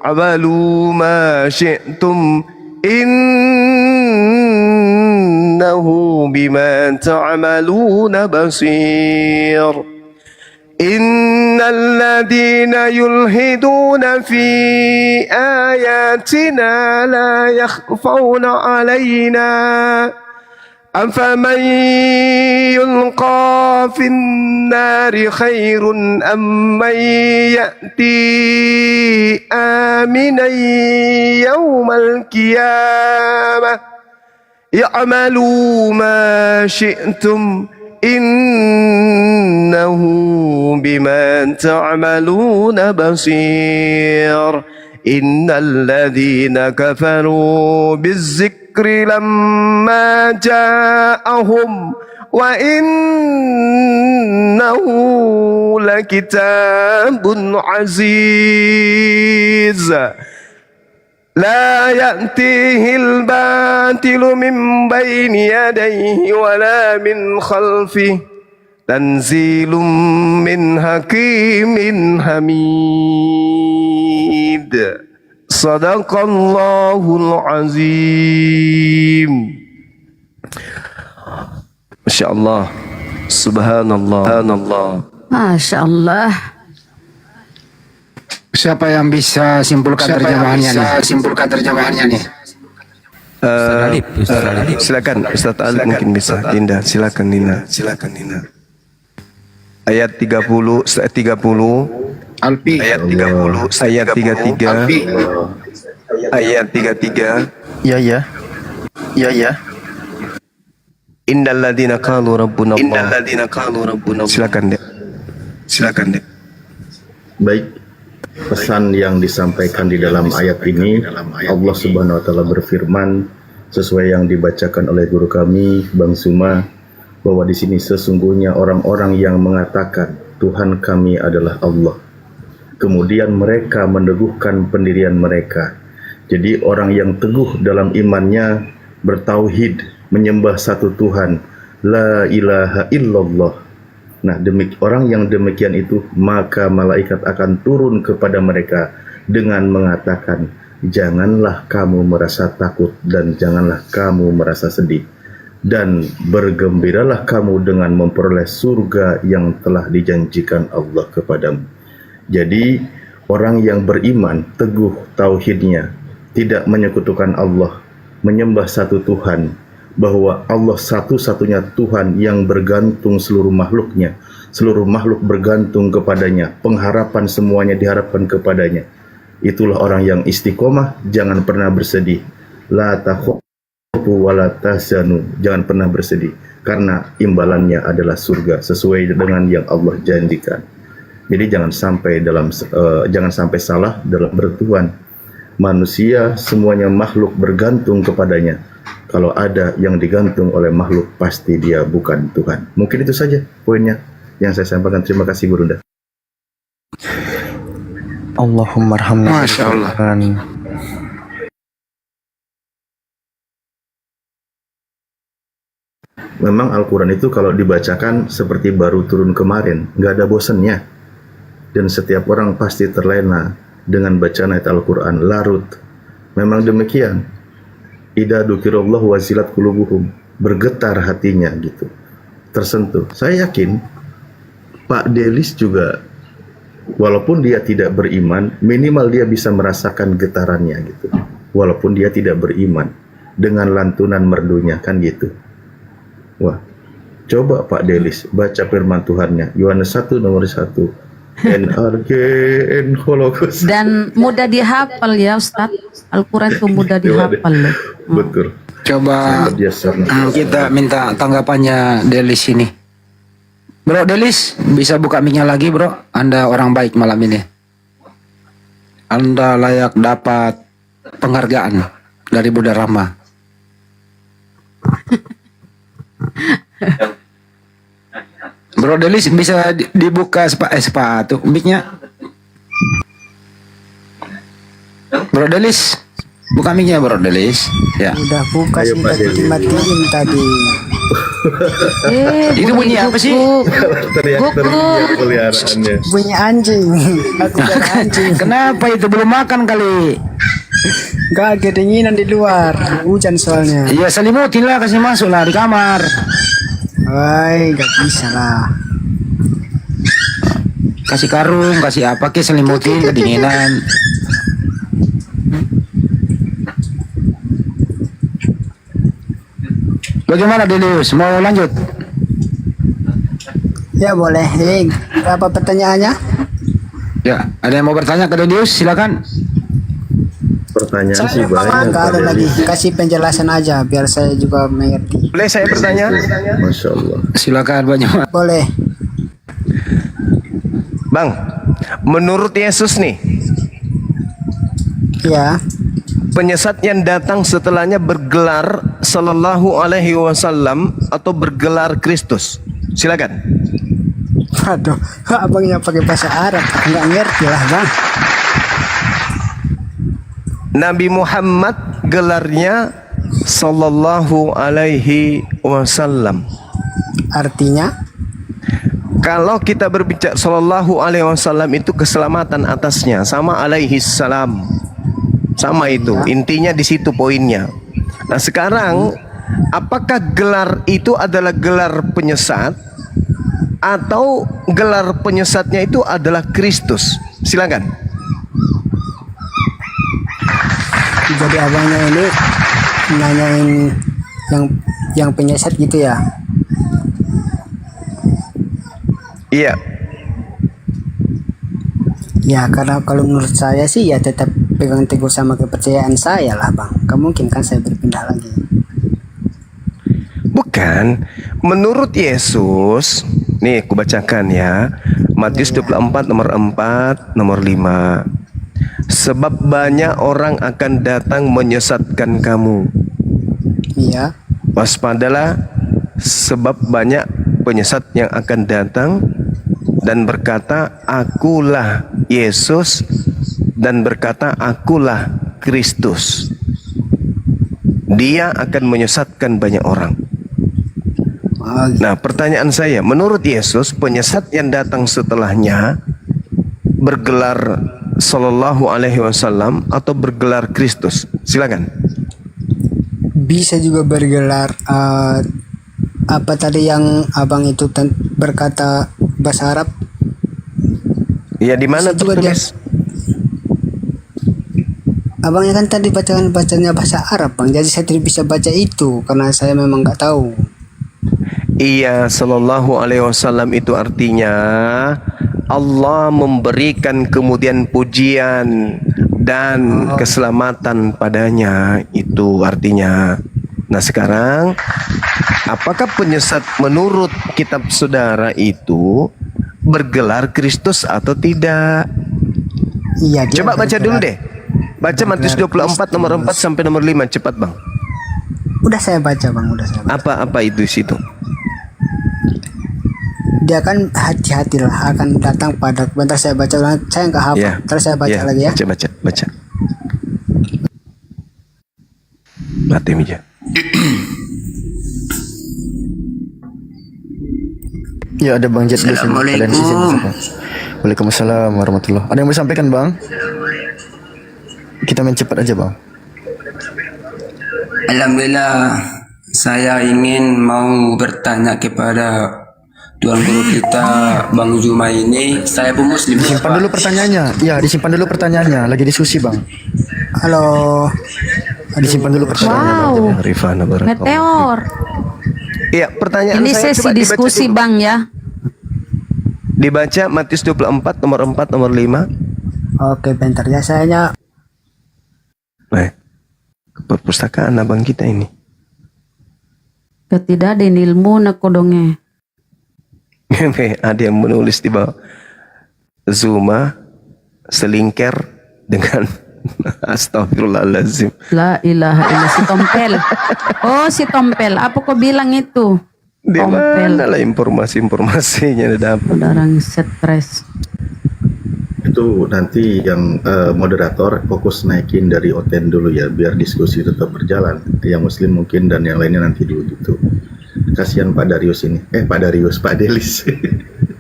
اعملوا ما شئتم إنه بما تعملون بصير إن الذين يلحدون في آياتنا لا يخفون علينا أفمن يلقى في النار خير أم من يأتي آمنا يوم القيامة اعملوا ما شئتم إنه بما تعملون بصير إن الذين كفروا بالذكر لما جاءهم وإنه لكتاب عزيز لا يأتيه الباطل من بين يديه ولا من خلفه تنزيل من حكيم حميد صدق الله العظيم. Masya Allah, Subhanallah, Subhanallah. Masya Allah. Siapa yang bisa simpulkan terjemahannya nih? Ustaz Alif. Silakan Ustaz Ali mungkin bisa. Dinda, silakan Dinda. Ayat 30, Alfi. ayat 30, ayat 33, ayat 33. Ya. Innal ladzina qalu rabbuna Allah. Silakan Dek. Baik, pesan yang disampaikan di dalam ayat ini, Allah Subhanahu wa taala berfirman sesuai yang dibacakan oleh guru kami Bang Suma, bahwa di sini sesungguhnya orang-orang yang mengatakan Tuhan kami adalah Allah. Kemudian mereka meneguhkan pendirian mereka. Jadi orang yang teguh dalam imannya, bertauhid, menyembah satu Tuhan, la ilaha illallah. Nah, orang yang demikian itu, maka malaikat akan turun kepada mereka dengan mengatakan, janganlah kamu merasa takut dan janganlah kamu merasa sedih, dan bergembiralah kamu dengan memperoleh surga yang telah dijanjikan Allah kepadamu. Jadi orang yang beriman, teguh tauhidnya, tidak menyekutukan Allah, menyembah satu Tuhan, bahwa Allah satu-satunya Tuhan yang bergantung seluruh makhluknya, seluruh makhluk bergantung kepadanya, pengharapan semuanya diharapkan kepadanya. Itulah orang yang istiqomah, jangan pernah bersedih. La takhafu wa la tahzanu, jangan pernah bersedih, karena imbalannya adalah surga sesuai dengan yang Allah janjikan. Jadi jangan sampai salah dalam bertuhan. Manusia semuanya makhluk bergantung kepadanya. Kalau ada yang digantung oleh makhluk, pasti dia bukan Tuhan. Mungkin itu saja poinnya yang saya sampaikan. Terima kasih Burunda. Allahumma arhamna. Masya Allah. Memang Al-Quran itu kalau dibacakan seperti baru turun kemarin, nggak ada bosannya. Dan setiap orang pasti terlena dengan bacaan ayat Al-Quran, larut. Memang demikian. Idza dzukirallahu wazilat qulubuhum, bergetar hatinya gitu, tersentuh. Saya yakin Pak Delis juga, walaupun dia tidak beriman, minimal dia bisa merasakan getarannya gitu, walaupun dia tidak beriman, dengan lantunan merdunya kan gitu. Wah, coba Pak Delis baca firman Tuhannya, Yohanes 1 nomor 1. Holocaust. Dan mudah dihafal ya Ustadz. Al-Quran itu mudah dihafal loh. Betul. Coba kita minta tanggapannya Delis ini. Bro Delis, bisa buka mic-nya lagi bro? Anda orang baik malam ini. Anda layak dapat penghargaan dari Bunda Rahma. Bro Delis, bisa dibuka sepatu mic-nya? Bro Delis, buka mic-nya Bro Delis. Ya. Udah buka sih, tadi dimatiin tadi. Itu bunyi apa sih? Peliharaannya. Bunyi anjing. Aku bukan anjing. Kenapa itu belum makan kali? Gak, kedinginan di luar. Hujan soalnya. Iya selimutin lah, kasih masuk lah di kamar. Woi, gak bisa lah. Kasih karung, kasih apa ke selimutin kedinginan. Bagaimana Delius? Mau lanjut? Ya boleh. Apa pertanyaannya? Ya, ada yang mau bertanya ke Delius? Silakan. pertanyaan Saya sih banyak. nggak ada Pak lagi. Delis. Kasih penjelasan aja biar saya juga mengerti. Boleh saya bertanya? Masya Allah. Silakan Bang Jemaat. Boleh. Bang, menurut Yesus nih, Ya. penyesat yang datang setelahnya bergelar Sallallahu Alaihi Wasallam atau bergelar Kristus. Silakan. Aduh, abangnya pakai bahasa Arab. Nggak ngerti lah bang. Nabi Muhammad gelarnya Sallallahu Alaihi Wasallam. Artinya? Kalau kita berbicara Sallallahu Alaihi Wasallam itu keselamatan atasnya, sama alaihi salam, sama itu. Intinya di situ poinnya. Nah sekarang, apakah gelar itu adalah gelar penyesat atau gelar penyesatnya itu adalah Kristus? Silakan. Jadi abangnya ini nanyain yang penyesat gitu ya? Iya. Ya karena kalau menurut saya sih ya tetap pegang teguh sama kepercayaan saya lah bang. Gak mungkin kan saya berpindah lagi. Bukan. Menurut Yesus, nih aku bacakan ya. Matius 24 nomor 4 nomor 5. Sebab banyak orang akan datang menyesatkan kamu. Iya. Waspadalah, sebab banyak penyesat yang akan datang dan berkata, akulah Yesus, dan berkata, akulah Kristus. Dia akan menyesatkan banyak orang. Nah, pertanyaan saya, menurut Yesus, penyesat yang datang setelahnya bergelar Sallallahu Alaihi Wasallam atau bergelar Kristus? Silakan. Bisa juga bergelar apa tadi yang abang itu berkata bahasa Arab? Ya, di mana Bisa juga tertulis? Abangnya kan tadi bacanya bahasa Arab bang. Jadi saya tidak bisa baca itu karena saya memang nggak tahu. Iya, Sallallahu Alaihi Wasallam itu artinya Allah memberikan kemudian pujian dan keselamatan padanya. Itu artinya. Nah sekarang, apakah penyesat menurut kitab saudara itu bergelar Kristus atau tidak? Iya. dia Coba baca bergelar- dulu deh. Baca Matius 24 nomor 4 sampai nomor 5. Cepat bang. Udah saya baca bang. Udah saya baca. Apa itu di situ? Dia kan hati-hatilah akan datang pada. Bentar saya baca ulang. Saya nggak hafal. Ya. Terus saya baca Ya, lagi ya. Baca. Mati meja. Ya ada Bang Jet dulu sini. Kalian di sini. Waalaikumsalam warahmatullahi. Ada yang mau disampaikan Bang? Kita main cepat aja Bang. Alhamdulillah, saya ingin mau bertanya kepada Tuan Guru kita Bang Juma ini. Saya pun Muslim. Disimpan dulu pertanyaannya. Ya, disimpan dulu pertanyaannya. Lagi diskusi Bang. Halo. Disimpan dulu pertanyaannya. Wow. Rifana Barakallahu. Meteor. Iya, pertanyaan Ini saya sesi coba dibaca diskusi dulu. bang ya. Dibaca Matius 24 nomor 4 nomor 5. Oke bentar ya saya. Ke perpustakaan abang kita ini. Ketidak ada ilmu nakodonge. Ada yang menulis di bawah. Zuma selingker dengan astagfirullahaladzim. La ilaha illallah, si Tompel. Oh si Tompel, apa kau bilang itu? Di Tompel. mana lah informasinya dapat? Orang stres. Itu nanti yang moderator fokus naikin dari Oten dulu ya, biar diskusi tetap berjalan. Yang Muslim mungkin dan yang lainnya nanti dulu gitu. Kasihan Pak Darius ini. Pak Delis.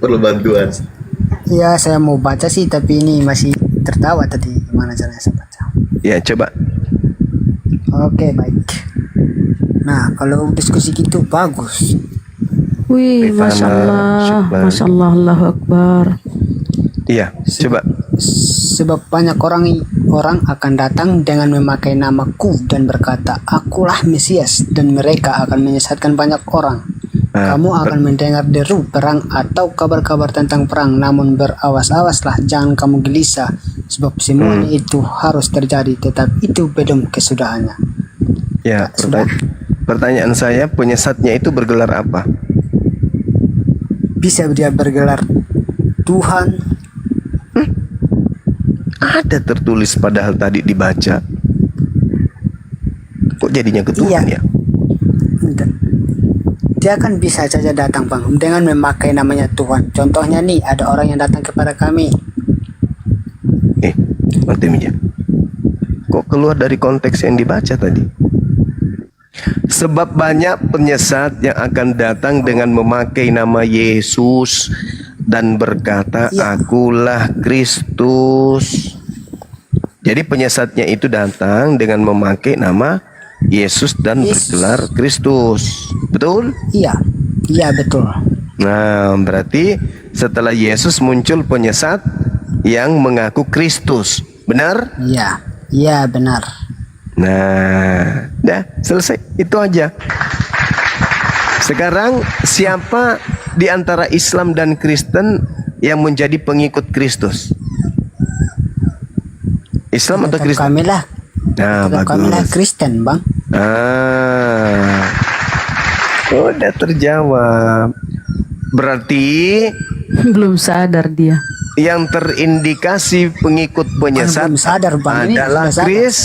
Perlu bantuan. Ya saya mau baca sih tapi ini masih tertawa tadi. Gimana caranya saya baca? Ya coba. Oke baik. Nah kalau diskusi gitu bagus. Wih, Rifana, masya Allah, syukran. masya Allah, Allahu Akbar. Iya, coba. Sebab banyak orang akan datang dengan memakai namaku dan berkata, akulah Mesias, dan mereka akan menyesatkan banyak orang. Kamu akan mendengar deru perang atau kabar-kabar tentang perang, namun berawas-awaslah, jangan kamu gelisah, Sebab semuanya itu harus terjadi, tetap itu belum kesudahannya. Ya, Sudah. pertanyaan saya, penyesatnya itu bergelar apa? Bisa dia bergelar Tuhan. Ada tertulis padahal tadi dibaca. Kok jadinya ke Tuhan Iya. ya? Dia kan bisa saja datang bang dengan memakai namanya Tuhan. Contohnya nih, ada orang yang datang kepada kami. Nanti Mija. Kok keluar dari konteks yang dibaca tadi? Sebab banyak penyesat yang akan datang dengan memakai nama Yesus dan berkata, akulah Kristus. Jadi penyesatnya itu datang dengan memakai nama Yesus dan bergelar Kristus. Betul? Iya, iya betul. Nah, berarti setelah Yesus muncul penyesat yang mengaku Kristus. Benar? Iya, iya benar. Nah, dah selesai. Itu aja. Sekarang siapa di antara Islam dan Kristen yang menjadi pengikut Kristus? Islam atau Kristen? Kami lah. Nah, Kami lah bagus. Kristen bang. Udah terjawab. Berarti Belum sadar dia. yang terindikasi pengikut penyesat Belum sadar bang. Ini adalah sudah sadar. Kris.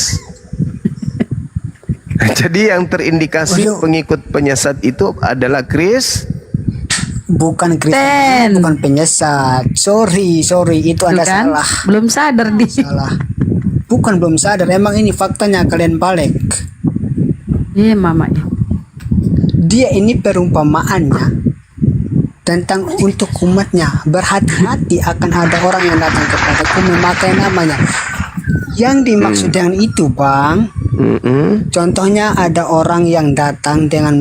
Jadi yang terindikasi pengikut penyesat itu adalah Kris. Bukan Kristen, bukan penyesat. Sorry, itu Tuh Anda kan? salah. Belum sadar dia. Salah. Bukan belum sadar. Emang ini faktanya kalian balik. Iya mamanya. Dia ini perumpamaannya tentang untuk umatnya. Berhati-hati akan ada orang yang datang kepadaku memakai namanya. Yang dimaksud dengan itu bang, contohnya ada orang yang datang dengan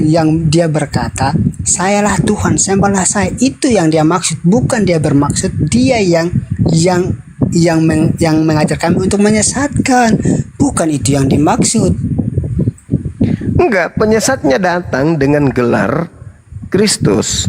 yang dia berkata, sayalah Tuhan, sembahlah saya. Itu yang dia maksud, bukan dia bermaksud dia yang mengajar kami untuk menyesatkan. Bukan itu yang dimaksud. Enggak, penyesatnya datang dengan gelar Kristus.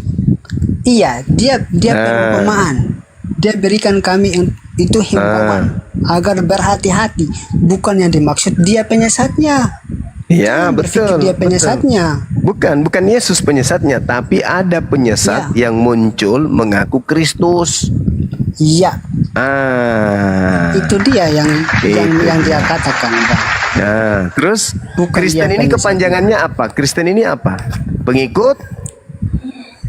Iya, dia perumpamaan. Dia berikan kami itu himbauan agar berhati-hati. Bukan yang dimaksud dia penyesatnya. Ya, betul. Dia penyesatnya. Bukan Yesus penyesatnya, tapi ada penyesat yang muncul mengaku Kristus. Iya. Itu dia yang dia katakan, Bang. Nah, terus Kristen dia ini penyesat. kepanjangannya apa? Kristen ini apa? Pengikut?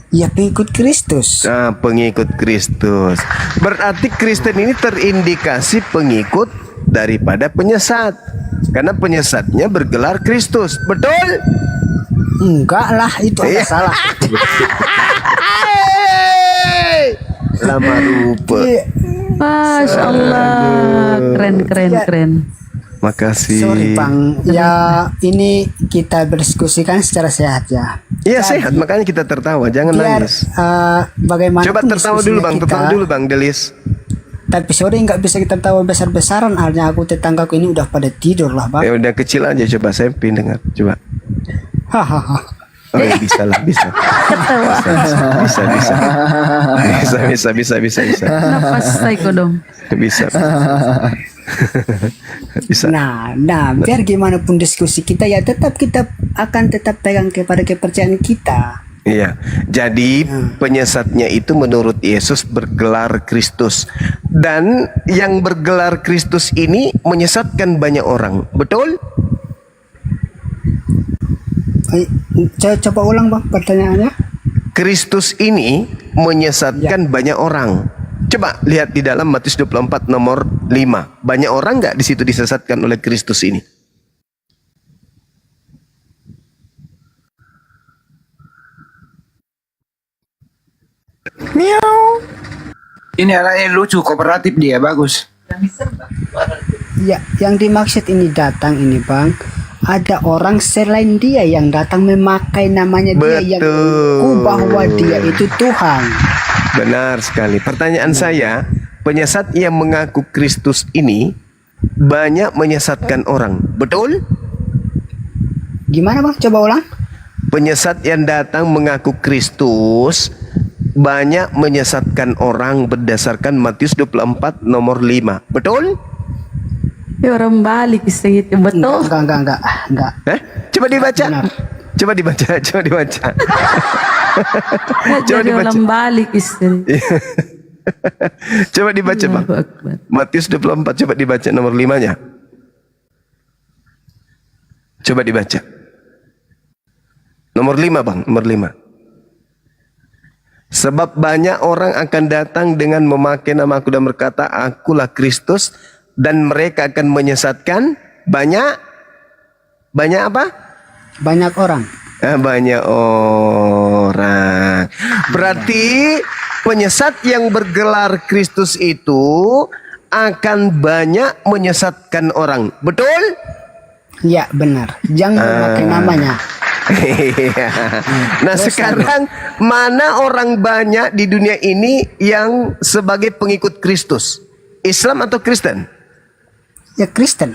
Ya, pengikut Kristus. Nah, pengikut Kristus. Berarti Kristen ini terindikasi pengikut daripada penyesat. Karena penyesatnya bergelar Kristus. Betul? Enggak lah, itu ada salah. Lama rupa. Masya Allah, keren. Makasih. Sorry Bang, ya ini kita berdiskusikan secara sehat ya. Iya sehat, makanya kita tertawa, jangan Biar nangis. Bagaimana? Coba tertawa dulu Bang, tertawa dulu Bang Delis. Tapi sorry nggak bisa kita tawa besar-besaran, artinya aku tetanggaku ini udah pada tidur lah Bang. Ya udah kecil aja, coba saya dengar, coba. Hahaha. Oh ya, bisa lah, bisa. Bisa. Nafas psycho dong. Bisa. Bisa. Nah, biar gimana pun diskusi kita ya tetap kita akan tetap pegang kepada kepercayaan kita. Iya. Jadi penyesatnya itu menurut Yesus bergelar Kristus. Dan yang bergelar Kristus ini menyesatkan banyak orang. Betul? Coba ulang Bang pertanyaannya. Kristus ini menyesatkan banyak orang. Coba lihat di dalam Matius 24 nomor 5. Banyak orang nggak di situ disesatkan oleh Kristus ini? Miau. Ini anaknya lucu, kooperatif dia, bagus. Ya, yang dimaksud ini datang ini Bang, ada orang selain dia yang datang memakai namanya dia yang mengaku bahwa dia itu Tuhan. Benar sekali. Pertanyaan saya, penyesat yang mengaku Kristus ini banyak menyesatkan orang. Betul? Gimana Bang? Coba ulang. Penyesat yang datang mengaku Kristus banyak menyesatkan orang berdasarkan Matius 24 nomor 5. Betul? Ya orang balik itu betul. Enggak. Coba dibaca. Benar. Coba dibaca. Coba Jadi dibaca. orang balik istri. Coba dibaca, Bang. Allahu Akbar. Matius 24 coba dibaca nomor 5-nya. Coba dibaca. Nomor 5, Bang, nomor 5. Sebab banyak orang akan datang dengan memakai nama aku dan berkata, akulah Kristus, dan mereka akan menyesatkan banyak apa? Banyak orang. Banyak orang. Berarti penyesat yang bergelar Kristus itu akan banyak menyesatkan orang. Betul? Ya benar. Jangan memakai namanya. Nah sekarang mana orang banyak di dunia ini yang sebagai pengikut Kristus? Islam atau Kristen? Ya Kristen.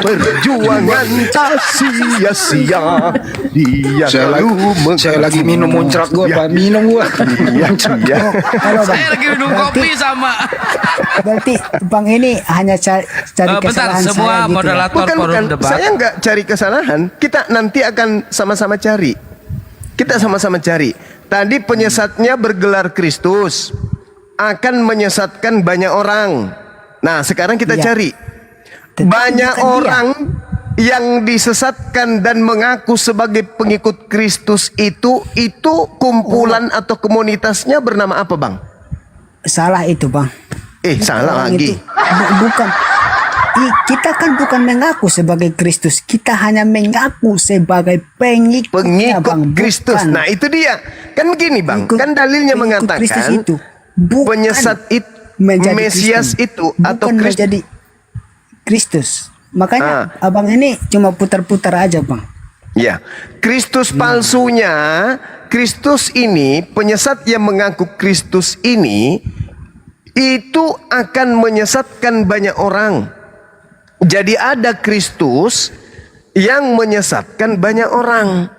Perjuangan tak sia-sia. Dia Saya lagi minum muncrat gua, Pak. Minum gua. Saya lagi minum kopi sama. Berarti Bang ini hanya cari Bentar, kesalahan semua saya gitu ya. moderator Bukan, forum debat. saya nggak cari kesalahan. Kita nanti akan sama-sama cari. Kita sama-sama cari. Tadi penyesatnya bergelar Kristus akan menyesatkan banyak orang. Nah, sekarang kita Iya. cari Tetapi banyak bukan dia. orang yang disesatkan dan mengaku sebagai pengikut Kristus itu kumpulan atau komunitasnya bernama apa, Bang? Salah itu Bang. Salah Orang lagi. itu bukan. Kita kan bukan mengaku sebagai Kristus, kita hanya mengaku sebagai pengikutnya, Bang. Kristus. Bukan. Nah, itu dia. Kan begini, Bang. Pengikut- Kan dalilnya pengikut mengatakan Kristus itu bukan penyesat itu menjadi Mesias Kristen. itu bukan atau Kristus. menjadi Kristus. Makanya abang ini cuma putar-putar aja, Bang. Ya, Kristus palsunya, Kristus ini, penyesat yang mengaku Kristus ini, itu akan menyesatkan banyak orang. Jadi ada Kristus yang menyesatkan banyak orang.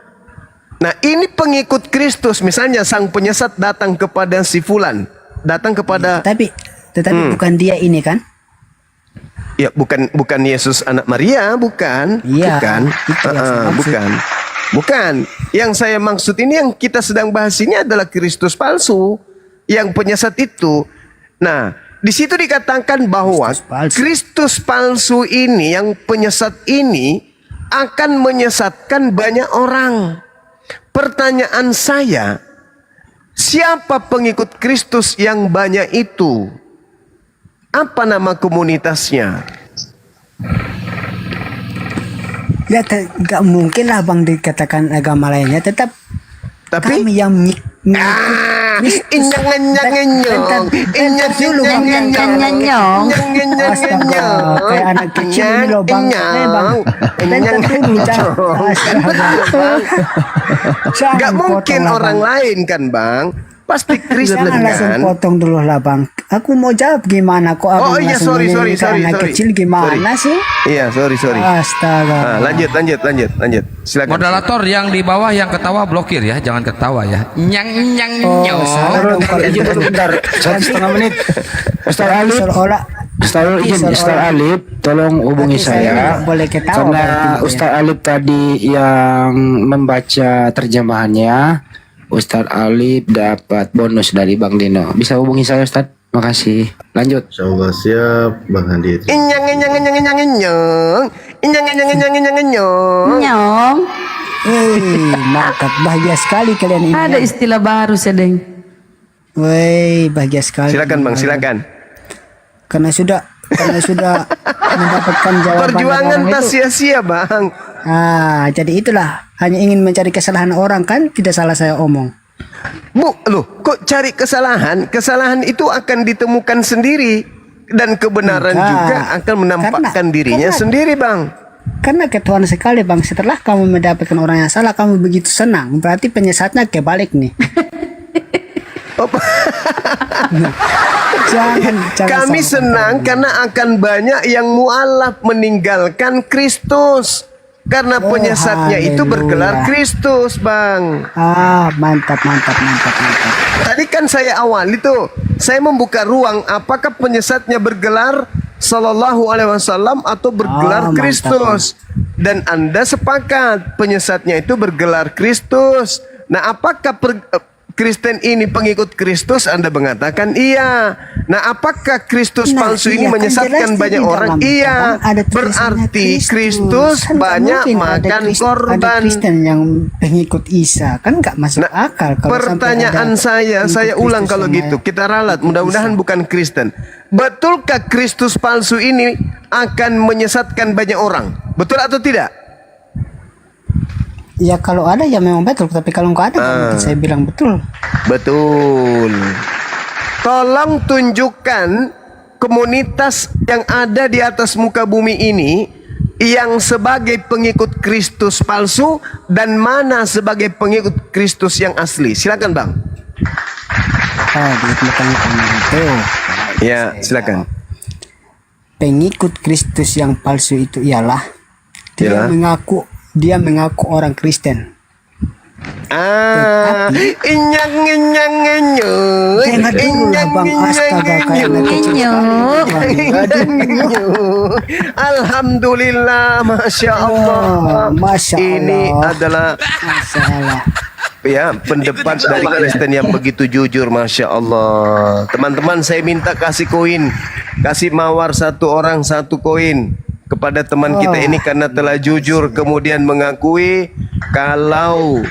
Nah ini pengikut Kristus, misalnya sang penyesat datang kepada si Fulan, datang kepada, Tetapi bukan dia ini kan? ya bukan Yesus anak Maria, bukan, Iya, bukan, itu yang saya maksud. bukan. Yang saya maksud ini yang kita sedang bahas ini adalah Kristus palsu, yang penyesat itu. Nah, di situ dikatakan bahwa Kristus palsu ini, yang penyesat ini akan menyesatkan banyak orang. Pertanyaan saya, siapa pengikut Kristus yang banyak itu? Apa nama komunitasnya? Ya, nggak mungkin lah Bang dikatakan agama lainnya. Tapi kami yang kayak anak kecil ini loh Bang. Gak mungkin orang lain kan Bang. Pasti Kristen Jangan langsung kan. potong dulu lah Bang. Aku mau jawab gimana kok abang iya, langsung sorry. anak kecil gimana sih? Iya, sorry. Astaga. Lanjut. Silakan. Moderator yang di bawah yang ketawa blokir ya, jangan ketawa ya. Nyang salah dong kalau Izin dulu bentar, 1,5 menit. Ustaz Alif, seolah Ustaz Alif, tolong hubungi Tapi saya saya. nggak boleh ketawa Karena berarti, Ustaz Alif tadi yang membaca terjemahannya, Ustaz Alif dapat bonus dari Bang Dino. Bisa hubungi saya Ustaz. Makasih. Lanjut. Insyaallah siap Bang Handi. Nyong. mantap, bahagia sekali kalian ini. Ada istilah baru sedeng. Woi, bahagia sekali. Silakan Bang, silakan. Karena sudah mendapatkan jawaban Perjuangan orang tak itu. sia-sia Bang. Jadi itulah, hanya ingin mencari kesalahan orang kan, tidak salah saya omong. Kok cari kesalahan? Kesalahan itu akan ditemukan sendiri, dan kebenaran Enggak. juga akan menampakkan dirinya sendiri, Bang. Karena ketuaan sekali Bang, setelah kamu mendapatkan orang yang salah, kamu begitu senang, berarti penyesatnya kebalik nih. Jangan Kami samakan. senang karena akan banyak yang mualaf meninggalkan Kristus. Karena Oh, penyesatnya itu bergelar haleluya. Kristus, Bang. Mantap. Tadi kan saya awal itu, saya membuka ruang apakah penyesatnya bergelar Sallallahu Alaihi Wasallam atau bergelar Mantap, Kristus. Dan Anda sepakat penyesatnya itu bergelar Kristus. Nah, apakah Kristen ini pengikut Kristus? Anda mengatakan iya. Nah, apakah Kristus Nah, palsu ini iya, kan menyesatkan jelas banyak di orang? dalam Iya. Quran ada tulisannya Berarti Kristus Kan nggak banyak mungkin ada makan Ada korban. Kristen yang pengikut Isa, kan nggak masuk Nah, akal kalau pertanyaan sampai ada saya pengikut ulang Kristus kalau yang gitu. Kita ralat, mudah-mudahan bukan Kristen. Betulkah Kristus palsu ini akan menyesatkan banyak orang? Betul atau tidak? Ya kalau ada ya memang betul, tapi kalau nggak ada nggak mungkin saya bilang betul. Betul. Tolong tunjukkan komunitas yang ada di atas muka bumi ini yang sebagai pengikut Kristus palsu dan mana sebagai pengikut Kristus yang asli. Silakan, Bang. Itu. Ya, silakan. Pengikut Kristus yang palsu itu ialah Ialah? dia mengaku orang Kristen. Inyang inyang inyang Jangan dulu lah, Bang. Astaga, kayak Alhamdulillah, masya Allah. Masya Ini Allah. adalah Masya Allah. ya pendebat dari Kristen yang begitu jujur, masya Allah. Teman-teman, saya minta kasih koin, kasih mawar 1 orang 1 koin kepada teman kita ini karena telah jujur kemudian mengakui kalau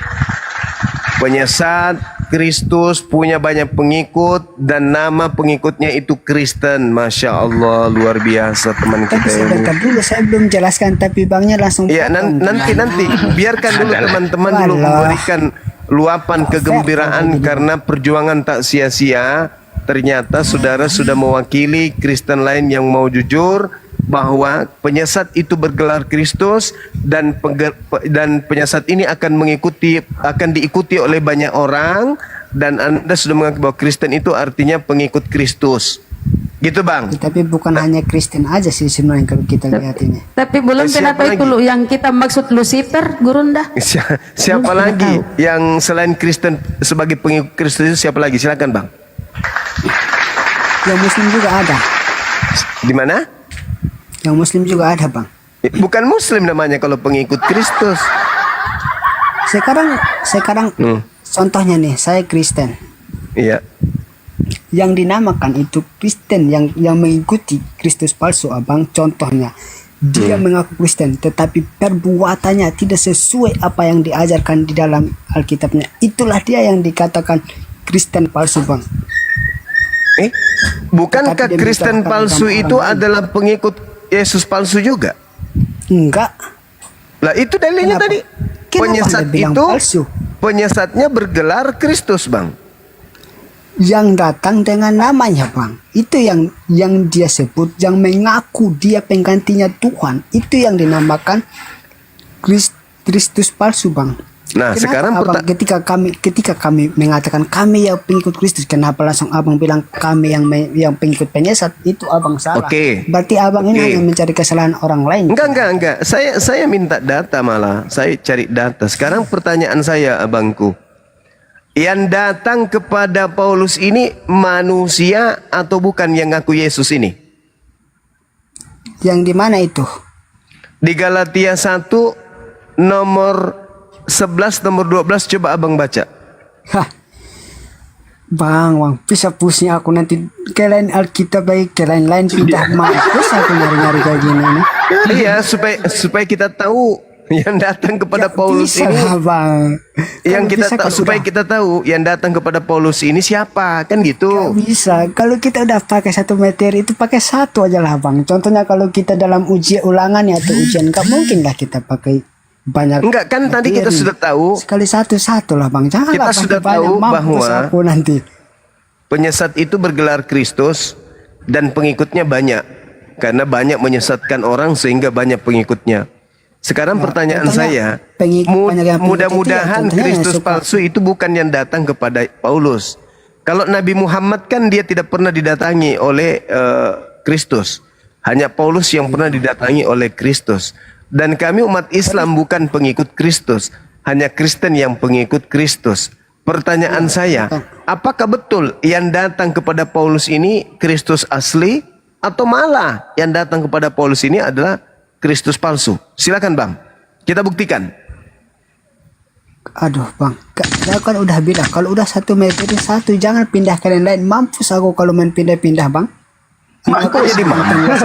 penyesat Kristus punya banyak pengikut dan nama pengikutnya itu Kristen. Masya Allah, luar biasa teman Tapi kita ini. sebentar dulu, saya belum jelaskan, tapi Bangnya langsung Ya potong. nanti biarkan dulu teman-teman dulu Walah. memberikan luapan kegembiraan karena perjuangan tak sia-sia. Ternyata saudara sudah mewakili Kristen lain yang mau jujur bahwa penyesat itu bergelar Kristus dan penyesat ini akan diikuti oleh banyak orang, dan Anda sudah mengaku bahwa Kristen itu artinya pengikut Kristus. Gitu, Bang. Tapi bukan hanya Kristen aja sih sebenarnya kalau kita lihat ini. Tapi belum Siapa kenapa itu lagi? yang kita maksud Lucifer, Gurunda. Siapa lagi yang selain Kristen sebagai pengikut Kristus itu siapa lagi? Silakan, Bang. Yang Muslim juga ada. Di mana? Yang Muslim juga ada, Bang. Bukan Muslim namanya kalau pengikut Kristus. Sekarang contohnya nih, saya Kristen. Iya. Yang dinamakan itu Kristen yang mengikuti Kristus palsu, Abang. Contohnya dia mengaku Kristen tetapi perbuatannya tidak sesuai apa yang diajarkan di dalam Alkitabnya. Itulah dia yang dikatakan Kristen palsu, Bang. Bukankah Tetapi dia Kristen mencerahkan palsu agama itu orang lain. adalah pengikut Yesus palsu juga? Enggak. Lah itu dalilnya Kenapa? tadi. Kenapa Penyesat Anda bilang itu palsu? penyesatnya bergelar Kristus, Bang. Yang datang dengan namanya, Bang. Itu yang dia sebut, yang mengaku dia penggantinya Tuhan. Itu yang dinamakan Kristus palsu, Bang. Nah, Kenapa, sekarang Abang, ketika kami mengatakan kami yang pengikut Kristus, kenapa langsung Abang bilang kami yang pengikut penyesat? Itu Abang salah. Oke. Berarti Abang ini Oke. hanya mencari kesalahan orang lain. Enggak. Saya minta data malah. Saya cari data. Sekarang pertanyaan saya, abangku. Yang datang kepada Paulus ini manusia atau bukan yang ngaku Yesus ini? Yang di mana itu? Di Galatia 1 nomor 11 nomor 12 coba abang baca. Hah. Bang, bisa pusing aku nanti ke lain Alkitab baik, ke lain-lain pindah mampus aku nyari-nyari kayak gini nih. Iya, supaya kita tahu yang datang kepada Paulus Bisa ini. lah, Bang. Yang Kalau kita bisa, tahu kalau supaya udah- kita tahu yang datang kepada Paulus ini siapa, kan gitu. Bisa. Kalau kita udah pakai satu materi itu pakai satu aja lah, Bang. Contohnya kalau kita dalam ujian ulangan ya atau ujian, nggak mungkin lah kita pakai banyak. Enggak, kan tadi kita materi. sudah tahu Sekali satu-satu lah, Bang. Jangan Kita lah sudah banyak-banyak, tahu mampus bahwa aku nanti. penyesat itu bergelar Kristus dan pengikutnya banyak. Karena banyak menyesatkan orang sehingga banyak pengikutnya. Sekarang pertanyaan contohnya saya, banyak yang pengikut itu ya, mudah-mudahan contohnya yang Kristus suka- palsu itu bukan yang datang kepada Paulus, Kalau Nabi Muhammad kan dia tidak pernah didatangi oleh Kristus. Hanya Paulus yang pernah didatangi oleh Kristus. Dan kami umat Islam bukan pengikut Kristus. Hanya Kristen yang pengikut Kristus. Pertanyaan saya, apakah betul yang datang kepada Paulus ini Kristus asli? Atau malah yang datang kepada Paulus ini adalah Kristus palsu? Silakan Bang, kita buktikan. Aduh bang, saya kan udah bilang kalau udah satu metode satu, jangan pindah ke yang lain. Mampus aku kalau main pindah-pindah bang. Kenapa jadi mampus?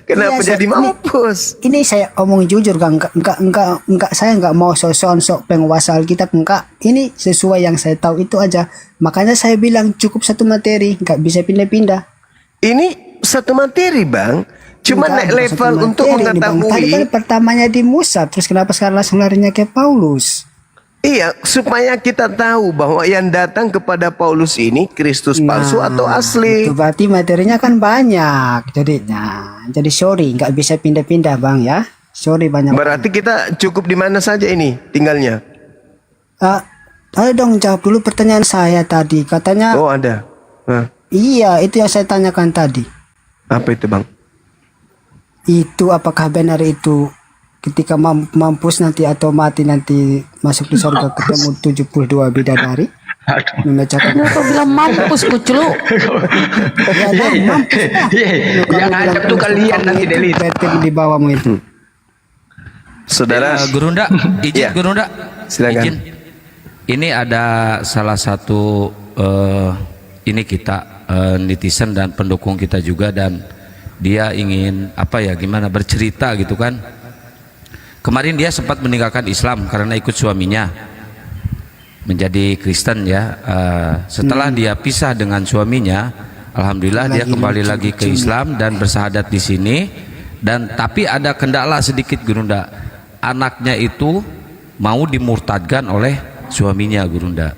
Kenapa jadi mampus? Ini saya omong jujur kan, enggak saya enggak mau sok penguasa Alkitab, enggak. Ini sesuai yang saya tahu itu aja. Makanya saya bilang cukup satu materi, enggak bisa pindah-pindah. Ini satu materi bang. Cuma naik level untuk mengetahui. Tadi kan pertamanya di Musa, terus kenapa sekarang langsung larinya ke Paulus? Iya, supaya kita tahu bahwa yang datang kepada Paulus ini Kristus palsu atau asli. Itu berarti materinya kan banyak jadinya. Jadi sorry, nggak bisa pindah-pindah bang ya. Sorry banyak. Berarti kita cukup di mana saja ini tinggalnya? Ayo dong jawab dulu pertanyaan saya tadi. Katanya. Oh ada. Iya, itu yang saya tanyakan tadi. Apa itu bang? Itu apakah benar itu ketika mampus nanti atau mati nanti masuk di surga ketemu 72 bidadari memecahkan. Kenapa bilang mampus kuclu? Ya, mampus. Yang ajak tuh kalian nanti Delis. Di bawahmu itu. Saudara Gurunda, izin Gurunda. Silakan. Izin. Ini ada salah satu ini kita netizen dan pendukung kita juga, dan dia ingin gimana bercerita gitu kan. Kemarin dia sempat meninggalkan Islam karena ikut suaminya menjadi Kristen ya. Setelah dia pisah dengan suaminya, alhamdulillah dia kembali lagi ke Islam dan bersahadat di sini. Dan tapi ada kendala sedikit Gurunda. Anaknya itu mau dimurtadkan oleh suaminya Gurunda.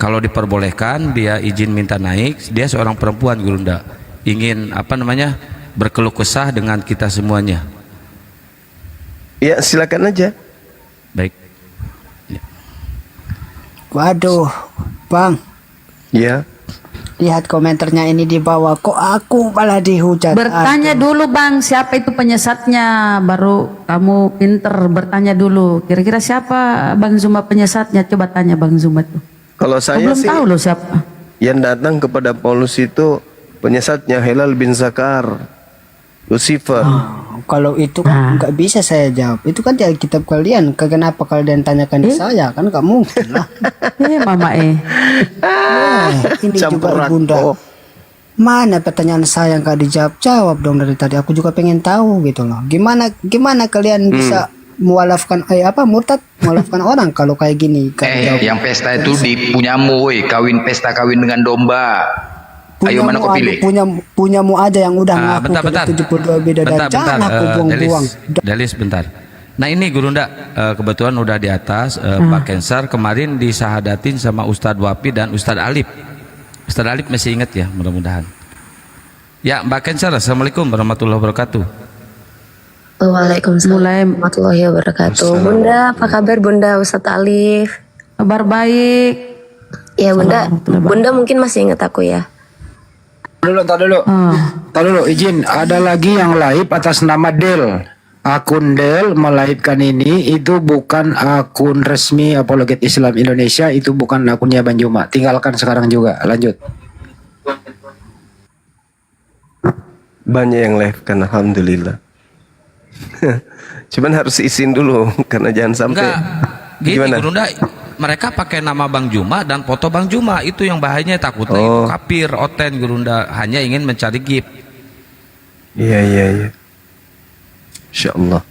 Kalau diperbolehkan dia izin minta naik. Dia seorang perempuan Gurunda, ingin berkeluh kesah dengan kita semuanya. Ya silakan aja. Baik. Ya. Waduh bang. Ya. Lihat komentarnya ini di bawah. Kok aku malah dihujat? Bertanya dulu bang, siapa itu penyesatnya? Baru kamu pinter bertanya dulu. Kira-kira siapa Bang Zuma penyesatnya? Coba tanya Bang Zuma tuh. Kalau saya belum sih tahu loh siapa. yang datang kepada Paulus itu penyesatnya Helal bin Zakar, Lucifer. Kalau itu kan nggak bisa saya jawab. Itu kan di Alkitab kalian. Kenapa kalian tanyakan di saya? Kan nggak mungkin lah. Mama Ini juga bunda. Mana pertanyaan saya nggak dijawab dong dari tadi. Aku juga pengen tahu gitu loh. Gimana kalian bisa mualafkan murtad mualafkan orang kalau kayak gini? Yang pesta itu di punyamu, woi. Pesta kawin dengan domba. Ayo mana kau pilih? Punyamu aja yang udah ngaku bentar. 72 bidadari. Jangan aku buang-buang. Delis bentar. Nah ini Gurunda kebetulan udah di atas Pak Kensar kemarin disahadatin sama Ustadz Wapi dan Ustadz Alip. Ustadz Alip masih ingat ya, mudah-mudahan. Ya Mbak Kensar, assalamualaikum warahmatullahi wabarakatuh. Waalaikumsalam warahmatullahi wabarakatuh. Bunda, apa kabar Bunda? Ustadz Alif. Kabar baik. Ya Bunda, Bunda mungkin masih ingat aku ya. Tar dulu, izin. Ada lagi yang live atas nama Del. Akun Del melivekan ini itu bukan akun resmi Apologet Islam Indonesia, itu bukan akunnya Bang Juma. Tinggalkan sekarang juga. Lanjut. Banyak yang live kan, alhamdulillah. Cuman harus izin dulu karena jangan sampai. Gini gimana? Gurunda, mereka pakai nama Bang Juma dan foto Bang Juma, itu yang bahayanya, takutnya itu kafir, oten Gurunda, hanya ingin mencari gift. Iya. Insyaallah.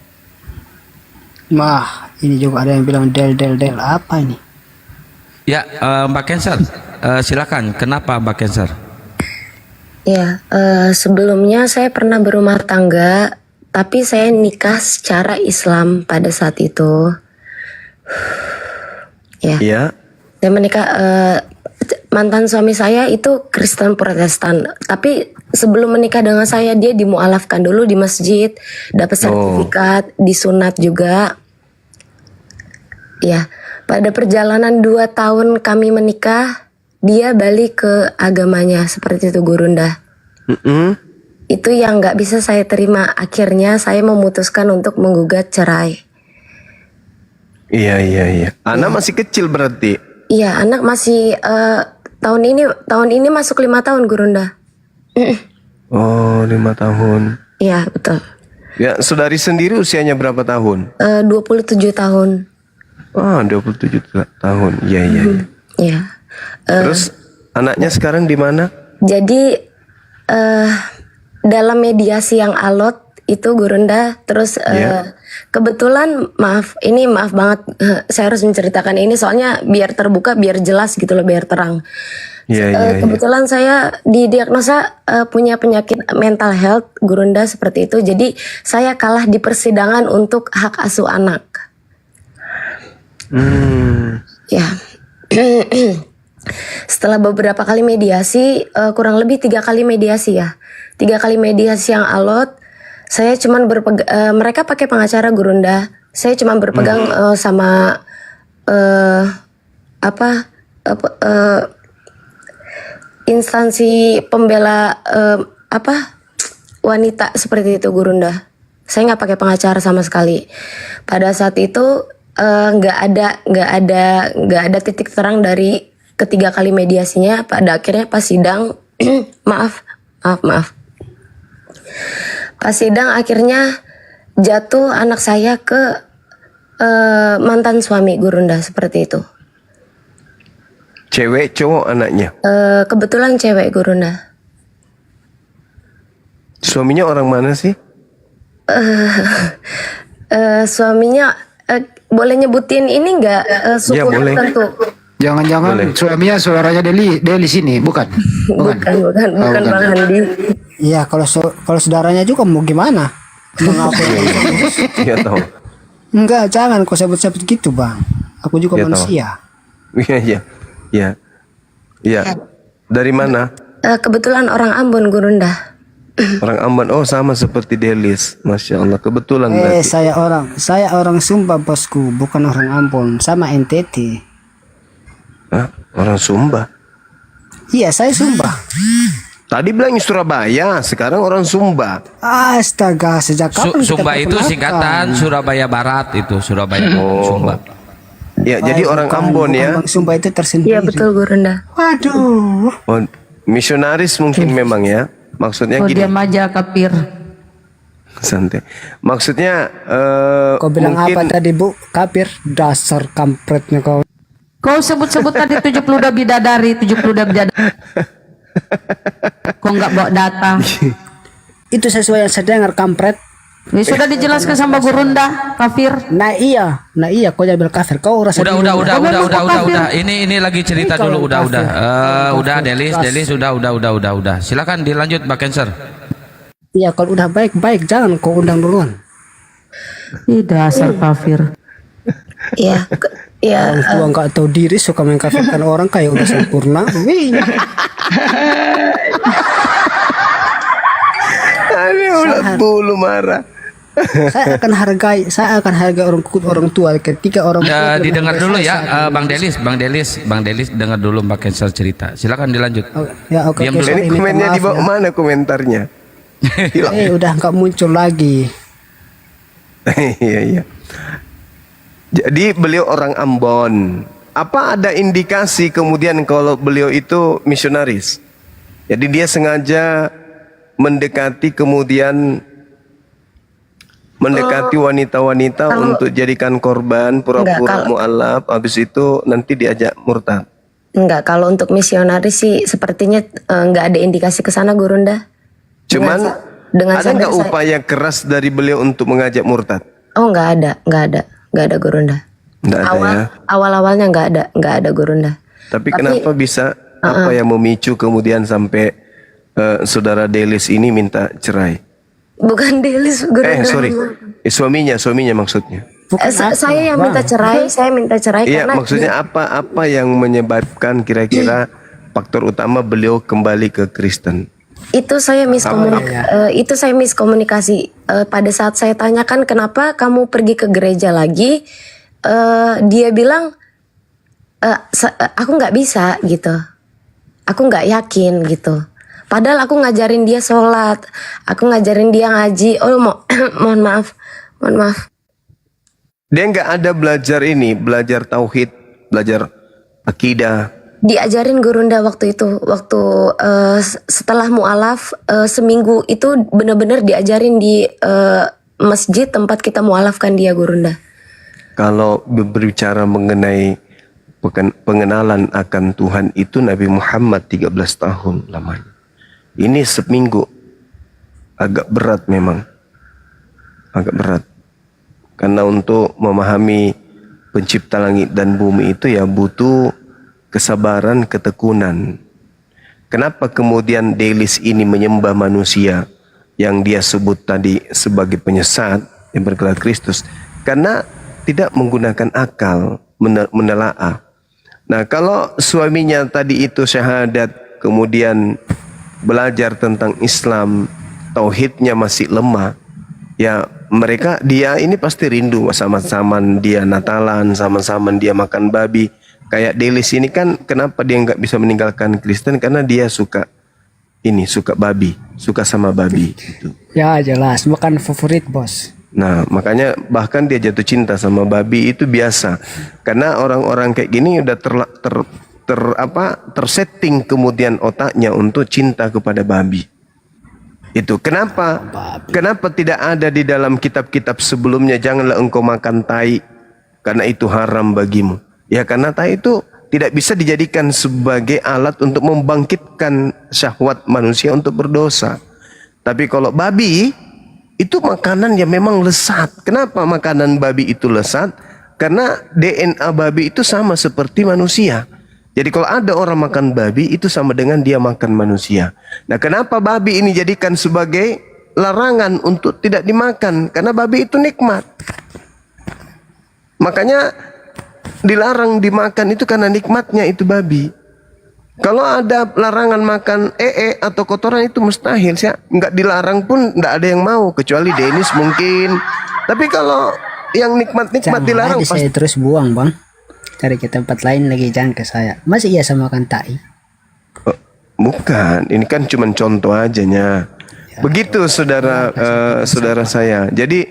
Ini juga ada yang bilang del apa ini? Ya Mbak Kensar, silakan. Kenapa Mbak Kensar? Ya, sebelumnya saya pernah berumah tangga, tapi saya nikah secara Islam pada saat itu. Ya. Iya. Saya menikah, mantan suami saya itu Kristen Protestan. Tapi sebelum menikah dengan saya, dia dimualafkan dulu di masjid, dapat sertifikat, disunat juga. Ya, pada perjalanan 2 tahun kami menikah, dia balik ke agamanya seperti itu Gurunda. Itu yang nggak bisa saya terima. Akhirnya saya memutuskan untuk menggugat cerai. Iya. Anak masih kecil berarti. Iya, anak masih tahun ini masuk 5 tahun Gurunda. Oh, 5 tahun. Iya, betul. Ya, saudari sendiri usianya berapa tahun? 27 tahun. 27 tahun. Iya. Iya. Terus anaknya sekarang di mana? Jadi dalam mediasi yang alot itu Gurunda, terus kebetulan maaf banget saya harus menceritakan ini soalnya biar terbuka, biar jelas gitu loh, biar terang. Kebetulan saya didiagnosa punya penyakit mental health Gurunda seperti itu. Jadi saya kalah di persidangan untuk hak asuh anak. Ya. Setelah beberapa kali mediasi, kurang lebih 3 kali mediasi ya. 3 kali mediasi yang alot, saya cuman mereka pakai pengacara Gurunda. Saya cuman berpegang sama instansi pembela wanita seperti itu Gurunda. Saya nggak pakai pengacara sama sekali. Pada saat itu nggak ada titik terang dari ketiga kali mediasinya. Pada akhirnya pas sidang maaf. Pas sidang akhirnya jatuh anak saya ke mantan suami Gurunda seperti itu. Cewek cowok anaknya? Kebetulan cewek Gurunda. Suaminya orang mana sih? Suaminya boleh nyebutin ini nggak suku Ya, boleh. tertentu? Jangan-jangan suaminya suaranya Deli sini, bukan? Bukan Bang Handi. Iya, kalau saudaranya juga mau gimana? Mengapa? Iya tahu. Enggak, jangan kau sebut-sebut gitu Bang. Aku juga Iya, tahu. manusia. Iya. Dari mana? Kebetulan orang Ambon Gurunda. Orang Ambon. Oh, sama seperti Delis. Masya Allah, kebetulan berarti. Saya orang Sumba bosku, bukan orang Ambon, sama NTT. Hah? Orang Sumba? Iya, saya Sumba. Tadi bilang Surabaya, sekarang orang Sumba. Astaga, sejak kapan kita Sumba itu perkenalkan? singkatan Surabaya Barat itu, Surabaya Sumba. Ya, jadi orang Ambon ya. Bang Sumba itu tersendiri. Iya betul Gurunda. Waduh. Oh, misionaris mungkin memang ya. Maksudnya Oh, gini. diam aja kafir. Santai. Maksudnya Kau bilang mungkin apa tadi Bu? Kafir, dasar kampretnya kau. Kau sebut-sebut tadi 72 bidadari, 72 bidadari. Kau nggak bawa data. Itu sesuai yang saya dengar kampret. Ya, sudah dijelaskan sama Gurunda, kafir. Nah iya, kau jangan bilang kafir. Kau rasa Udah. Ini lagi cerita dulu, udah. Udah Delis, udah. Silakan dilanjut Mbak Cancer. Iya, kalau udah baik, jangan kau undang duluan. Ih, dasar kafir. Iya. Orang tua nggak tahu diri suka mengkafirkan orang kayak udah sempurna. Wih. ada ulat bulu marah. Saya akan hargai orang tua ketika orang tua Didengar dulu ya, Bang Delis dengar dulu Mbak Cancer cerita. Silakan dilanjut. Ya, oke. Diam dulu. Ini komennya maaf di bawah ya. mana komentarnya? Hilang. Udah nggak muncul lagi. Iya. Jadi beliau orang Ambon. Apa ada indikasi kemudian kalau beliau itu misionaris? Jadi dia sengaja mendekati wanita-wanita untuk jadikan korban pura-pura mu'alaf, habis itu nanti diajak murtad. Enggak, kalau untuk misionaris sih sepertinya enggak ada indikasi ke sana Gurunda. Cuman dengan ada nggak upaya keras dari beliau untuk mengajak murtad? Oh, enggak ada Gurunda. Nggak ada ya. Awal-awalnya enggak ada Gurunda. Tapi kenapa bisa apa yang memicu kemudian sampai saudara Delis ini minta cerai? Bukan Delis Gurunda. Suaminya maksudnya. Saya yang minta cerai, Iya, karena maksudnya apa yang menyebabkan kira-kira faktor utama beliau kembali ke Kristen? itu saya miskomunikasi. Pada saat saya tanyakan kenapa kamu pergi ke gereja lagi, dia bilang aku nggak bisa gitu, aku nggak yakin gitu. Padahal aku ngajarin dia sholat, aku ngajarin dia ngaji. Oh mohon maaf. Dia nggak ada belajar tauhid, belajar akidah. Diajarin Gurunda waktu itu, setelah mualaf seminggu itu benar-benar diajarin di masjid tempat kita mualafkan dia, Gurunda. Kalau berbicara mengenai pengenalan akan Tuhan itu Nabi Muhammad 13 tahun lamanya. Ini seminggu agak berat memang. Agak berat. Karena untuk memahami pencipta langit dan bumi itu ya butuh kesabaran, ketekunan. Kenapa kemudian Delis ini menyembah manusia yang dia sebut tadi sebagai penyesat yang bergelar Kristus? Karena tidak menggunakan akal, menelaah. Nah, kalau suaminya tadi itu syahadat, kemudian belajar tentang Islam, tauhidnya masih lemah, ya dia ini pasti rindu sama-sama dia Natalan, sama-sama dia makan babi. Kayak Delis ini kan kenapa dia nggak bisa meninggalkan Kristen? Karena dia suka babi, suka sama babi. Gitu. Ya jelas, makan favorit bos. Nah, makanya bahkan dia jatuh cinta sama babi itu biasa. Karena orang-orang kayak gini udah tersetting kemudian otaknya untuk cinta kepada babi. Itu kenapa? Kenapa tidak ada di dalam kitab-kitab sebelumnya janganlah engkau makan tai karena itu haram bagimu. Ya karena tai itu tidak bisa dijadikan sebagai alat untuk membangkitkan syahwat manusia untuk berdosa. Tapi kalau babi itu makanan yang memang lesat. Kenapa makanan babi itu lesat? Karena DNA babi itu sama seperti manusia. Jadi kalau ada orang makan babi itu sama dengan dia makan manusia. Nah, kenapa babi ini jadikan sebagai larangan untuk tidak dimakan? Karena babi itu nikmat. Makanya dilarang dimakan itu karena nikmatnya itu babi. Kalau ada larangan makan atau kotoran itu mustahil. Nggak dilarang pun nggak ada yang mau kecuali Denis mungkin. Tapi kalau yang nikmat-nikmat dilarang pasti saya terus buang bang. Cari ke tempat lain lagi, jangan ke saya. Masih iya sama makan tai? Bukan, ini kan cuma contoh ajanya. Begitu saudara saya. Jadi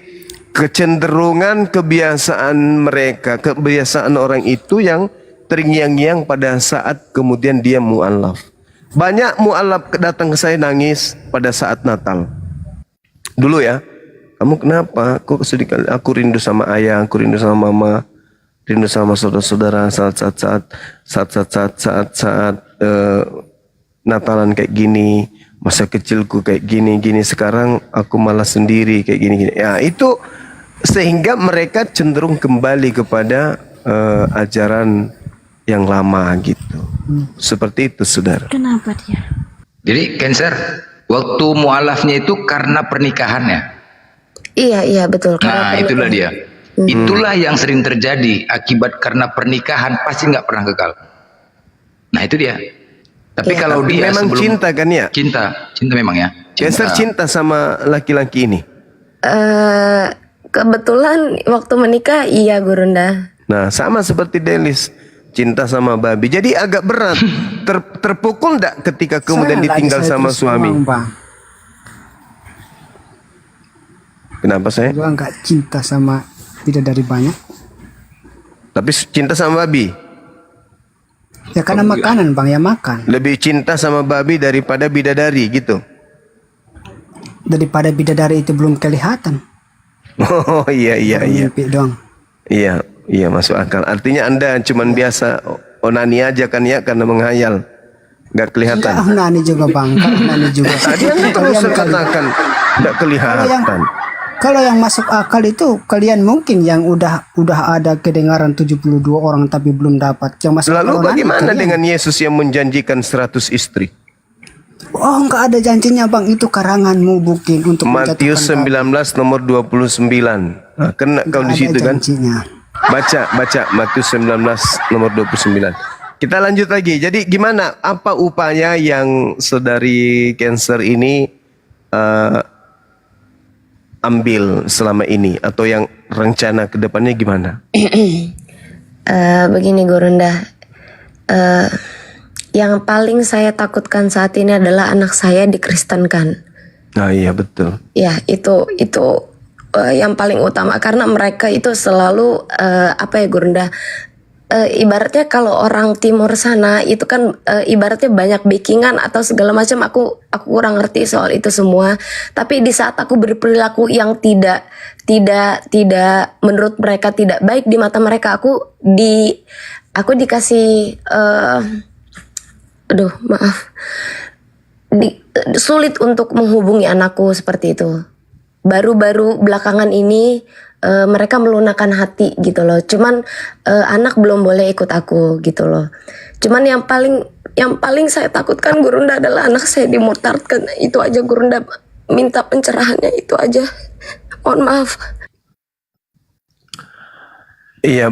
kecenderungan kebiasaan mereka, kebiasaan orang itu yang terngiang-ngiang pada saat kemudian dia mu'alaf. Banyak mu'alaf datang ke saya nangis pada saat Natal. Dulu ya, kamu kenapa? Kok sedih? Aku rindu sama ayah, aku rindu sama mama, rindu sama saudara-saudara saat Natalan kayak gini, masa kecilku kayak gini. Sekarang aku malah sendiri kayak gini. Ya itu sehingga mereka cenderung kembali kepada ajaran yang lama gitu. Seperti itu saudara. Kenapa dia? Jadi Cancer, waktu mualafnya itu karena pernikahannya. Iya betul. Nah itulah dia. Itulah yang sering terjadi akibat karena pernikahan pasti nggak pernah kekal. Nah itu dia. Tapi kalau dia memang sebelum cinta kan ya? Cinta memang ya. Cancer cinta sama laki-laki ini. Kebetulan waktu menikah iya Gurunda. Nah sama seperti Delis, cinta sama babi. Jadi agak berat. Terpukul enggak ketika kemudian ditinggal sama suami? Kenapa saya? Gua nggak cinta sama bidadari banyak. Tapi cinta sama babi? Ya karena makanan bang, ya makan. Lebih cinta sama babi daripada bidadari gitu? Daripada bidadari itu belum kelihatan. Oh iya. Mimpi doang. Iya masuk akal. Artinya Anda cuman biasa onani aja kan ya karena menghayal. Nggak kelihatan. Enggak onani juga bang, onani juga. Tadi Anda terus katakan nggak kelihatan. Kalau yang masuk akal itu kalian mungkin yang udah ada kedengaran 72 orang tapi belum dapat. Yang masuk lalu bagaimana dengan Yesus yang menjanjikan 100 istri? Oh enggak ada janjinya bang, itu karanganmu bukin untuk Matius 19 nomor 29. Nah, kena kau di situ kan? Baca Matius 19 nomor 29. Kita lanjut lagi. Jadi gimana? Apa upaya yang saudari Cancer ini ambil selama ini atau yang rencana ke depannya gimana? Begini Gurunda, yang paling saya takutkan saat ini adalah anak saya dikristenkan. Nah iya betul. Ya itu yang paling utama karena mereka itu selalu apa ya Gurunda, ibaratnya kalau orang timur sana itu kan ibaratnya banyak backingan atau segala macam. Aku kurang ngerti soal itu semua. Tapi di saat aku berperilaku yang tidak menurut mereka tidak baik di mata mereka, aku dikasih sulit untuk menghubungi anakku seperti itu. Baru-baru belakangan ini mereka melunakkan hati gitu loh. Cuman anak belum boleh ikut aku gitu loh. Cuman yang paling saya takutkan Gurunda adalah anak saya dimurtadkan. Itu aja Gurunda, minta pencerahannya itu aja. Mohon maaf. Iya,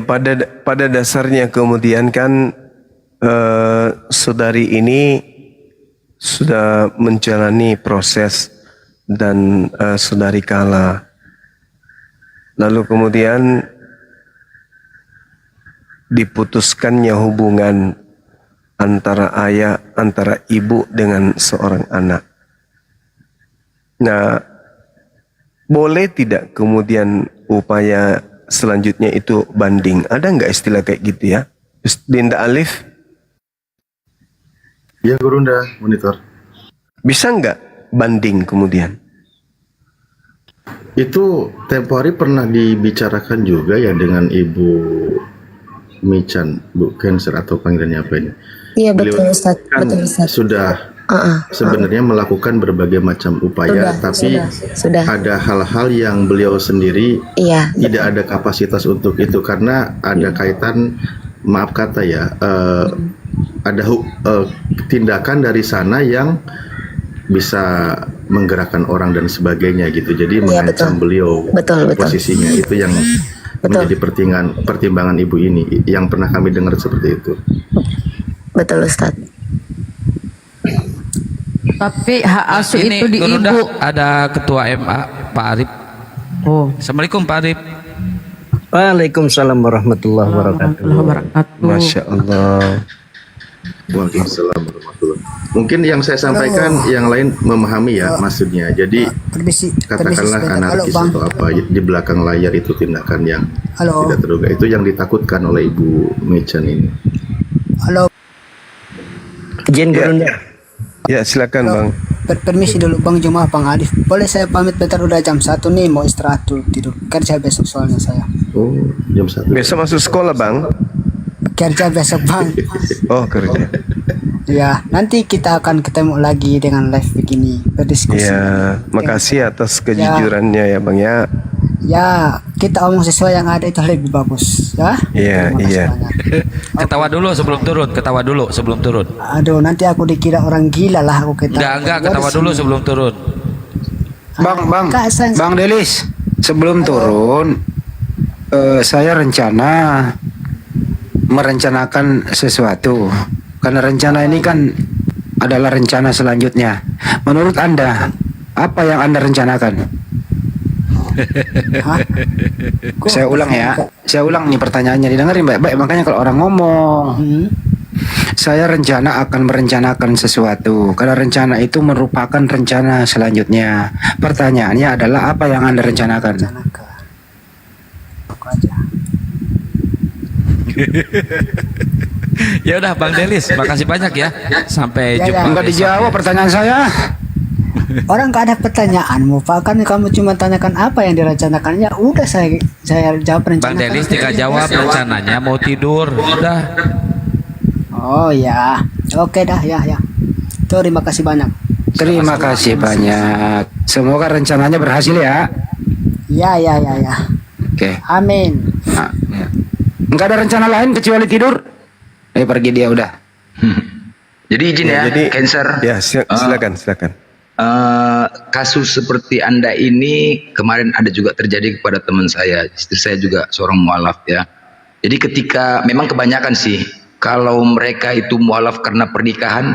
pada dasarnya kemudian kan saudari ini sudah menjalani proses dan saudari kalah. Lalu kemudian diputuskannya hubungan antara ibu dengan seorang anak. Nah, boleh tidak kemudian upaya selanjutnya itu banding? Ada nggak istilah kayak gitu ya? Dinda Alif? Ya Gurunda, monitor. Bisa nggak banding kemudian? Itu tempo hari pernah dibicarakan juga ya dengan Ibu Michan, Bu Cancer atau panggilannya apa ini? Iya betul Ustaz, Kan betul Ustaz. sudah sebenarnya melakukan berbagai macam upaya, tapi sudah. ada hal-hal yang beliau sendiri tidak ada kapasitas untuk itu karena ada kaitan, maaf kata ya, ada tindakan dari sana yang bisa menggerakkan orang dan sebagainya gitu. Jadi mengancam beliau posisinya itu yang menjadi pertimbangan ibu ini yang pernah kami dengar seperti itu. Betul Ustaz. Tapi hak asuh Ini itu di Gurunda, ibu. ada ketua MA Pak Arif. Assalamualaikum Pak Arif. Waalaikumsalam warahmatullahi wabarakatuh. Masya Allah. Waalaikumsalam warahmatullahi. Mungkin yang saya sampaikan yang lain memahami ya maksudnya. Jadi katakanlah anarkis atau apa di belakang layar itu tindakan yang tidak terduga, itu yang ditakutkan oleh Ibu Michan ini. Halo. Izin Gurunda. Ya silakan Bang. Permisi dulu Bang Juma, Bang Alif. Boleh saya pamit bentar, udah jam 1 nih, mau istirahat dulu tidur. Kerja besok soalnya saya. Oh, jam 1. Besok masuk sekolah Bang? Kerja besok Bang. Oh kerja. Ya, nanti kita akan ketemu lagi dengan live begini, berdiskusi. Ya, makasih atas kejujurannya ya Bang ya. Ya, kita omong sesuai yang ada itu lebih bagus, ya. Iya. Ketawa dulu sebelum turun. Aduh, nanti aku dikira orang gila lah aku ketawa. Enggak, ketawa dulu sebelum turun. Bang Delis, sebelum turun saya merencanakan sesuatu. Karena rencana ini kan adalah rencana selanjutnya. Menurut Anda, apa yang Anda rencanakan? Saya ulang nih pertanyaannya, didengarin baik-baik. Makanya kalau orang ngomong, saya akan merencanakan sesuatu. Karena rencana itu merupakan rencana selanjutnya. Pertanyaannya adalah apa yang Anda rencanakan? Ya udah Bang Delis, makasih banyak ya. Sampai jumpa. Enggak dijawab pertanyaan saya. Orang gak ada pertanyaanmu, Pak. Kan kamu cuma tanyakan apa yang direncanakannya. Udah saya jawab rencana. Bang Delis tinggal jawab rencananya mau tidur. Udah. Oh ya, oke dah ya. Terima kasih banyak. Terima kasih banyak. Semoga rencananya berhasil ya. Ya. Oke. Amin. Nah, ya. Enggak ada rencana lain kecuali tidur. Pergi dia udah. Jadi izin Cancer. Ya, silakan. Kasus seperti Anda ini kemarin ada juga terjadi kepada teman saya. Istri saya juga seorang mualaf ya. Jadi ketika memang kebanyakan sih kalau mereka itu mualaf karena pernikahan,